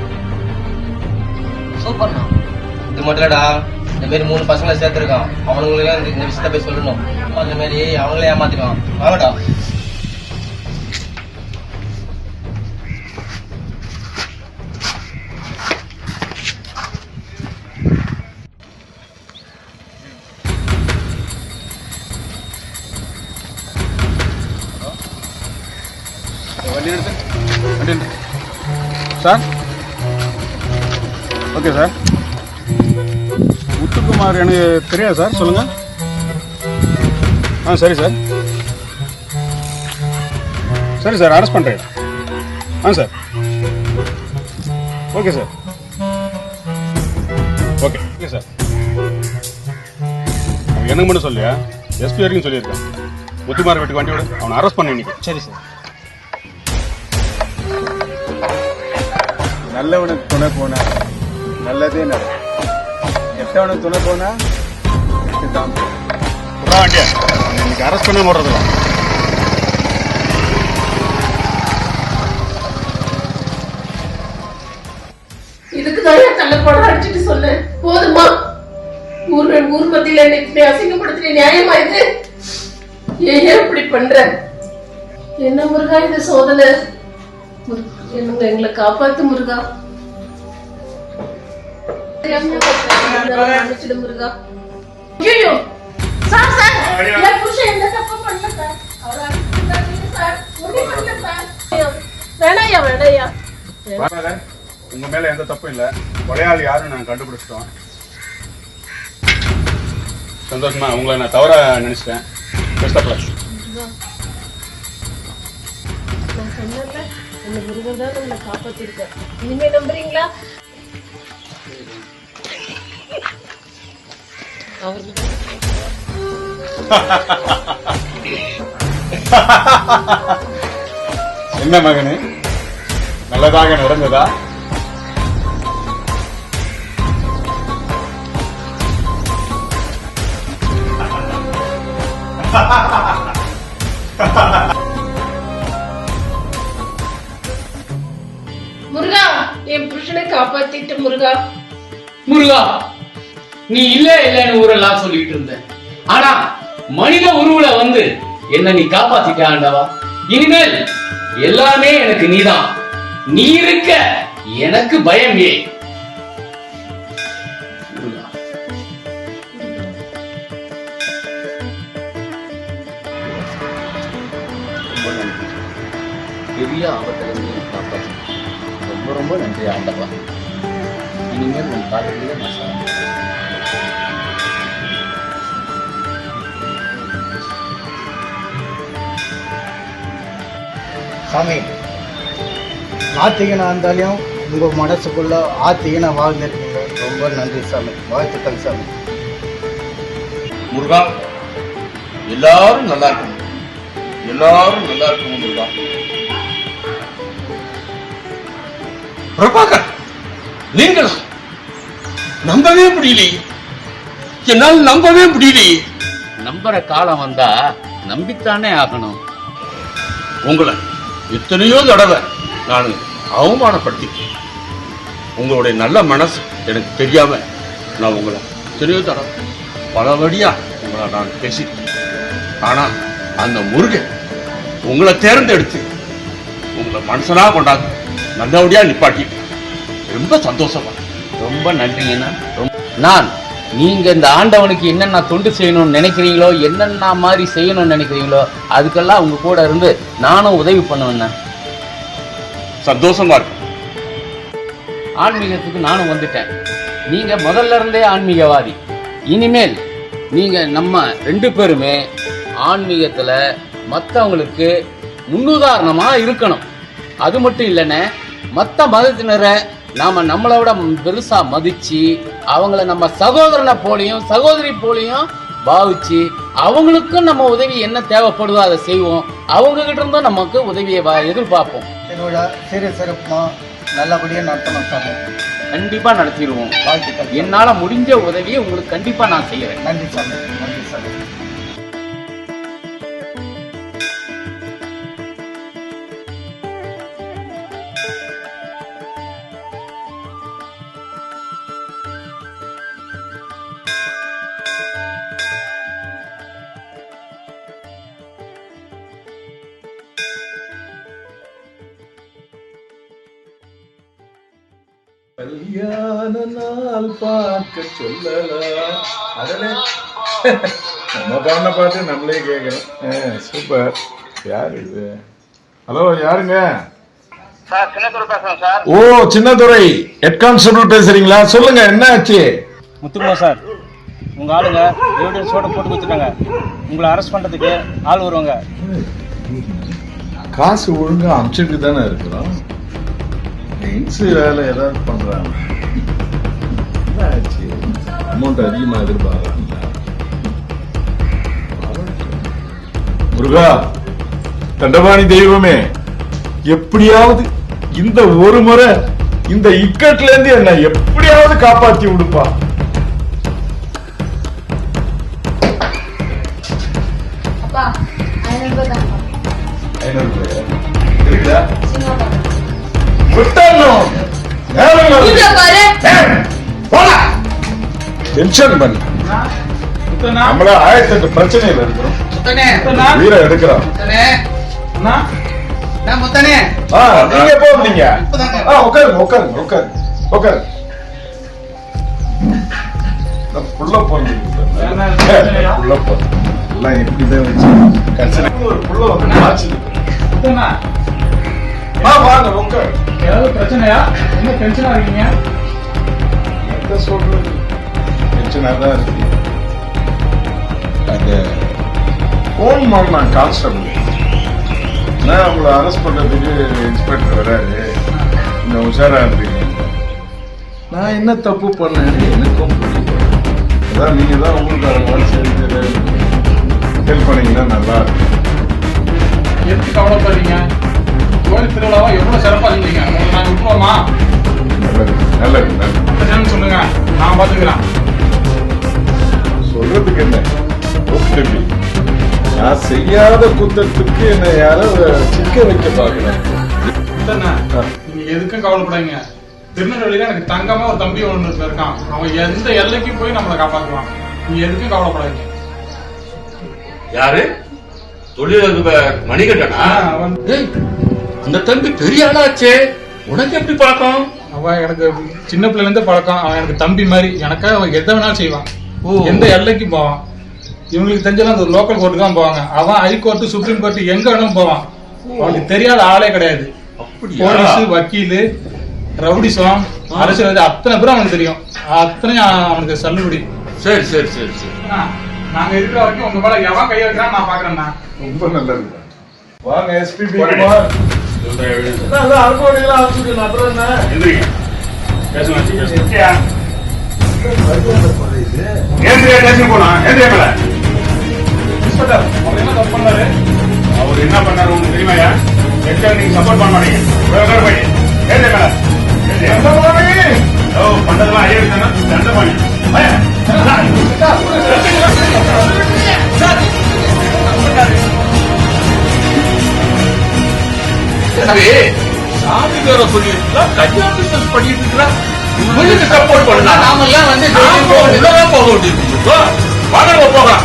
சூப்பர்ண்ணா. இது மட்டும் இல்லடா, இந்த மாதிரி 3 பசங்களை சேர்த்துருக்கான். அவனுங்களுக்கு இந்த விஷயத்த போய் சொல்லணும். அந்த மாதிரி அவங்களே ஏமாத்திடுவான். வாங்கடா. வண்டி எடுத்து வண்டி எடுத்து சார். Okay sir. முத்துக்குமார் எனக்கு தெரியாது சார், சொல்லுங்க. சரி சார். சரி சார், அரெஸ்ட் பண்ணுறேன். Sir. Okay sir. Okay okay sir. அவன் எனக்கு மட்டும் சொல்லியா, எஸ்பி வரைக்கும் சொல்லியிருக்கான். முத்துக்குமார் வீட்டுக்கு வண்டி விட, அவனை அரெஸ்ட் பண்ணி இன்னைக்கு. சரி சார். நல்லவனுக்கு துணை போனா நல்லதே நடக்கும். கெட்டவனுக்கு துணை போனா வண்டியா இன்னைக்கு அரெஸ்ட் பண்ண போடுறதுல. இதுக்குதான் தள்ளப்படம் அடிச்சுட்டு சொன்னேன். போதுமா? ஊர் மத்தியில என்னை அசிங்கப்படுத்தின நியாயமா இது? ஏன் இப்படி பண்ற? என்ன முருகா இந்த சோதனை? எங்களை காப்பாத்து முருகா. மன்னிச்சிடு முருகா. ஐயோ சார், என் புருஷன் எந்த தப்பு பண்ணல சார். அவரை அடிச்சிட்டாங்க சார். ஒண்ணும் பண்ணல சார். வேணாயா. உங்க மேல எந்த தப்பும் இல்ல. கொலையாளி யாருன்னு நான் கண்டுபிடிச்சிட்டோம். சந்தோஷமா, உங்களை நான் தவறா நினைச்சிட்டேன். Best of luck. நான் சொன்னேன்ல, அந்த முருகன் தான் நம்மளை காப்பாத்திருக்க. இனிமே நம்புறீங்களா? என்ன மகனே, நல்லதாக நடந்ததா? முருகா, என் புருஷனை காப்பாத்திட்டு முருகா. முருகா, நீ இல்லன்னு ஊரெல்லாம் சொல்லிட்டு இருந்த. ஆனா மனித உருவுல வந்து என்ன நீ காப்பாத்திட்ட ஆண்டவா. இனிமேல் எல்லாமே எனக்கு நீதான். நீ இருக்க எனக்கு பயம் ஏன்? பெரிய ஆபத்திலிருந்து காப்பாற்ற ரொம்ப ரொம்ப நன்றி ஆண்டவா. இனிமேல் உன் காலையிலேயே நான் சாப்பிடுவேன். சாமி, ஆத்திகனா இருந்தாலும் உங்க மனசுக்குள்ள ஆத்திகனா வாழ்ந்துருக்கீங்க. ரொம்ப நன்றி சாமி. வாழ்த்துக்கள் சாமி. முருகா, எல்லாரும் நல்லா இருக்கணும். எல்லாரும் நல்லா இருக்கணும் முருகா. பிரபாகர், நீங்கள் நம்பவே முடியலையே. என்னால் நம்பவே முடியலையே. நம்புற காலம் வந்தா நம்பித்தானே ஆகணும். உங்களை எத்தனையோ தடவை நான் அவமானப்படுத்திட்டேன். உங்களுடைய நல்ல மனசு எனக்கு தெரியாம நான் உங்களை எத்தனையோ தடவை பலபடியா உங்களை நான் பேசிட்டேன். ஆனா அந்த முருகன் உங்களை தேர்ந்தெடுத்து உங்களை மனுஷனா கொண்டாந்து நல்லபடியா நிப்பாட்டிட்டு ரொம்ப சந்தோஷமா. ரொம்ப நன்றிங்கண்ணா. நான் நீங்க இந்த ஆண்டவனுக்கு என்னென்ன தொண்டு செய்யணும்னு நினைக்கிறீங்களோ, என்னென்ன மாதிரி செய்யணும்னு நினைக்கிறீங்களோ, அதுக்கெல்லாம் உங்க கூட இருந்து நானும் உதவி பண்ணுவேண்ணா. சந்தோஷமா இருக்கு. ஆன்மீகத்துக்கு நானும் வந்துட்டேன். நீங்க முதல்ல இருந்தே ஆன்மீகவாதி. இனிமேல் நீங்க நம்ம 2 பேருமே ஆன்மீகத்துல மற்றவங்களுக்கு முன்னுதாரணமா இருக்கணும். அது மட்டும் இல்லைன்னு மற்ற மதத்தினரை நாம நம்மளை விட பெருசா மதிச்சு அவங்கள நம்ம சகோதரனை போலையும் சகோதரி போலையும் பாவிச்சு அவங்களுக்கும் நம்ம உதவி என்ன தேவைப்படுதோ அதை செய்வோம். அவங்க கிட்ட இருந்தும் நமக்கு உதவியை எதிர்பார்ப்போம். திருவிழா சிறு சிறப்புமா நல்லபடியாக நடத்தணும் சாமி. கண்டிப்பா நடத்திடுவோம். என்னால முடிஞ்ச உதவியை உங்களுக்கு கண்டிப்பா நான் செய்யறேன். நன்றி சாமி, நன்றி சாமி. கல்யாண நாள் பார்க்க சொல்லலாம். அதனே நம்ம பாடின பாட்டு நம்மளே கேட்கணும். சூப்பர். யாரு இது? ஹலோ, யாருங்க? சார் சின்னதுரை பேசுறேன் சார். ஓ, சின்னதுரை ஹெட் கான்ஸ்டபிள் பேசுறீங்களா? சொல்லுங்க, என்ன ஆச்சு? முத்துக்குமார் சார், உங்க ஆளுங்க எவிடன்ஸோட போட்டு கொடுத்துட்டாங்க. உங்களை அரெஸ்ட் பண்றதுக்கு ஆள் வருவாங்க. காசு ஒழுங்கா அமிச்சிட்டு தானே இருக்கிறோம். இன்சு வேலை ஏதாவது பண்றாங்க. என்ன ஆச்சு? அமௌண்ட் அதிகமா எதிர்பார்க்கறாங்க. முருகா, தண்டபாணி தெய்வமே, எப்படியாவது இந்த ஒரு முறை இந்த இக்கட்ல இருந்து என்ன எப்படியாவது காப்பாத்தி விடுப்பா. அப்பா 500 ரூபாய் தான். 500 ரூபாய் இருக்குதா? விட்டணும். டென்ஷன் பண்ண நம்மள 1008 பிரச்சனையில இருக்கிறோம். வீர எடுக்கிறோம். நீங்க போறீங்க. உட்காருங்க உட்காருங்க உட்காருங்க உட்காருங்க. புள்ள போறீங்க. புள்ள போறீங்க எல்லாம் எப்படிதான் வச்சு கடைசி ஒரு புள்ள வந்து ஆச்சு. வாங்க உட்காரு. ஏதாவது பிரச்சனையா? என்ன டென்ஷனா இருக்கீங்க? என்ன சொல்றது? டென்ஷனா தான் இருக்கு. அந்த போன் பண்ணலாம் கான்ஸ்டபிள். நான் உங்களை அரெஸ்ட் பண்றதுக்கு இன்ஸ்பெக்டர் வராரு, கொஞ்சம் உஷாரா இருந்தீங்க. நான் என்ன தப்பு பண்ணேன் எனக்கும் புரியல. அதான் நீங்க தான் உங்களுக்கு சேர்ந்து ஹெல்ப் பண்ணீங்கன்னா நல்லா இருக்கும். எதுக்கு கவலைப்படுறீங்க? கோயில் திருவிழாவா எவ்வளவு சிறப்பா இருந்தீங்க. உங்களை நாங்க விட்டுருவோமா? நல்லது நல்லது நல்லது சொல்லுங்க, நான் பாத்துக்கிறேன். சொல்றதுக்கு என்ன? நான் செய்யாத குத்தத்துக்கு என்ன யாரோ சிக்க வைக்க பாக்குறேன். நீங்க எதுக்கும் கவலைப்படாதீங்க. திருநெல்வேலியில எனக்கு தங்கமா ஒரு தம்பி ஒண்ணு இருக்கான். அவன் எந்த எல்லைக்கும் போய் நம்மளை காப்பாற்றுவான். நீங்க எதுக்கும் கவலைப்படாதீங்க. யாரு? தொழிலதிபர் மணிகண்டனா? அந்த தம்பி பெரிய ஆளாச்சே, உனக்கு எப்படி பழக்கம்? அவன் எனக்கு சின்ன பிள்ளைல இருந்து பழக்கம். அவன் எனக்கு தம்பி மாதிரி. எனக்காக அவன் எதை வேணாலும் செய்வான். எந்த எல்லைக்கும் போவான். இவங்களுக்கு தெரிஞ்சலாம் அந்த லோக்கல் கோர்ட்டு தான் போவாங்க. அவன் ஹைகோர்ட்டு சுப்ரீம் கோர்ட்டு எங்க வேணும் போவான். அவனுக்கு தெரியாத ஆளே கிடையாது. போலீஸ், வக்கீலு, ரவுடிசம், அரசியல் அத்தனை பேரும் அவனுக்கு தெரியும். அத்தனையும் அவனுக்கு சல்லுபடி. சரி சரி சரி சரி. நாங்க இருக்கிற வரைக்கும் உங்க மேல எவன் கைய வைக்கிறான் நான் பாக்குறேன்னா. ரொம்ப நல்லது. வாங்க எஸ்பிபி குமார். அனுப்பலாம் அப்புறம் என்ன அவர் என்ன பண்ணாரு உங்களுக்கு தெரியுமாயா? நீங்க சப்போர்ட் பண்ண மாட்டீங்க. பண்றதுலாம் ஐயா தண்டபாணி. சாமி வேற சொல்லிருக்கா, கல்யாண பிசினஸ் பண்ணிட்டு இருக்கா. உங்களுக்கு சப்போர்ட் பண்ணலாம். நாம எல்லாம் வந்து போக வேண்டியது. வாங்க போகலாம்.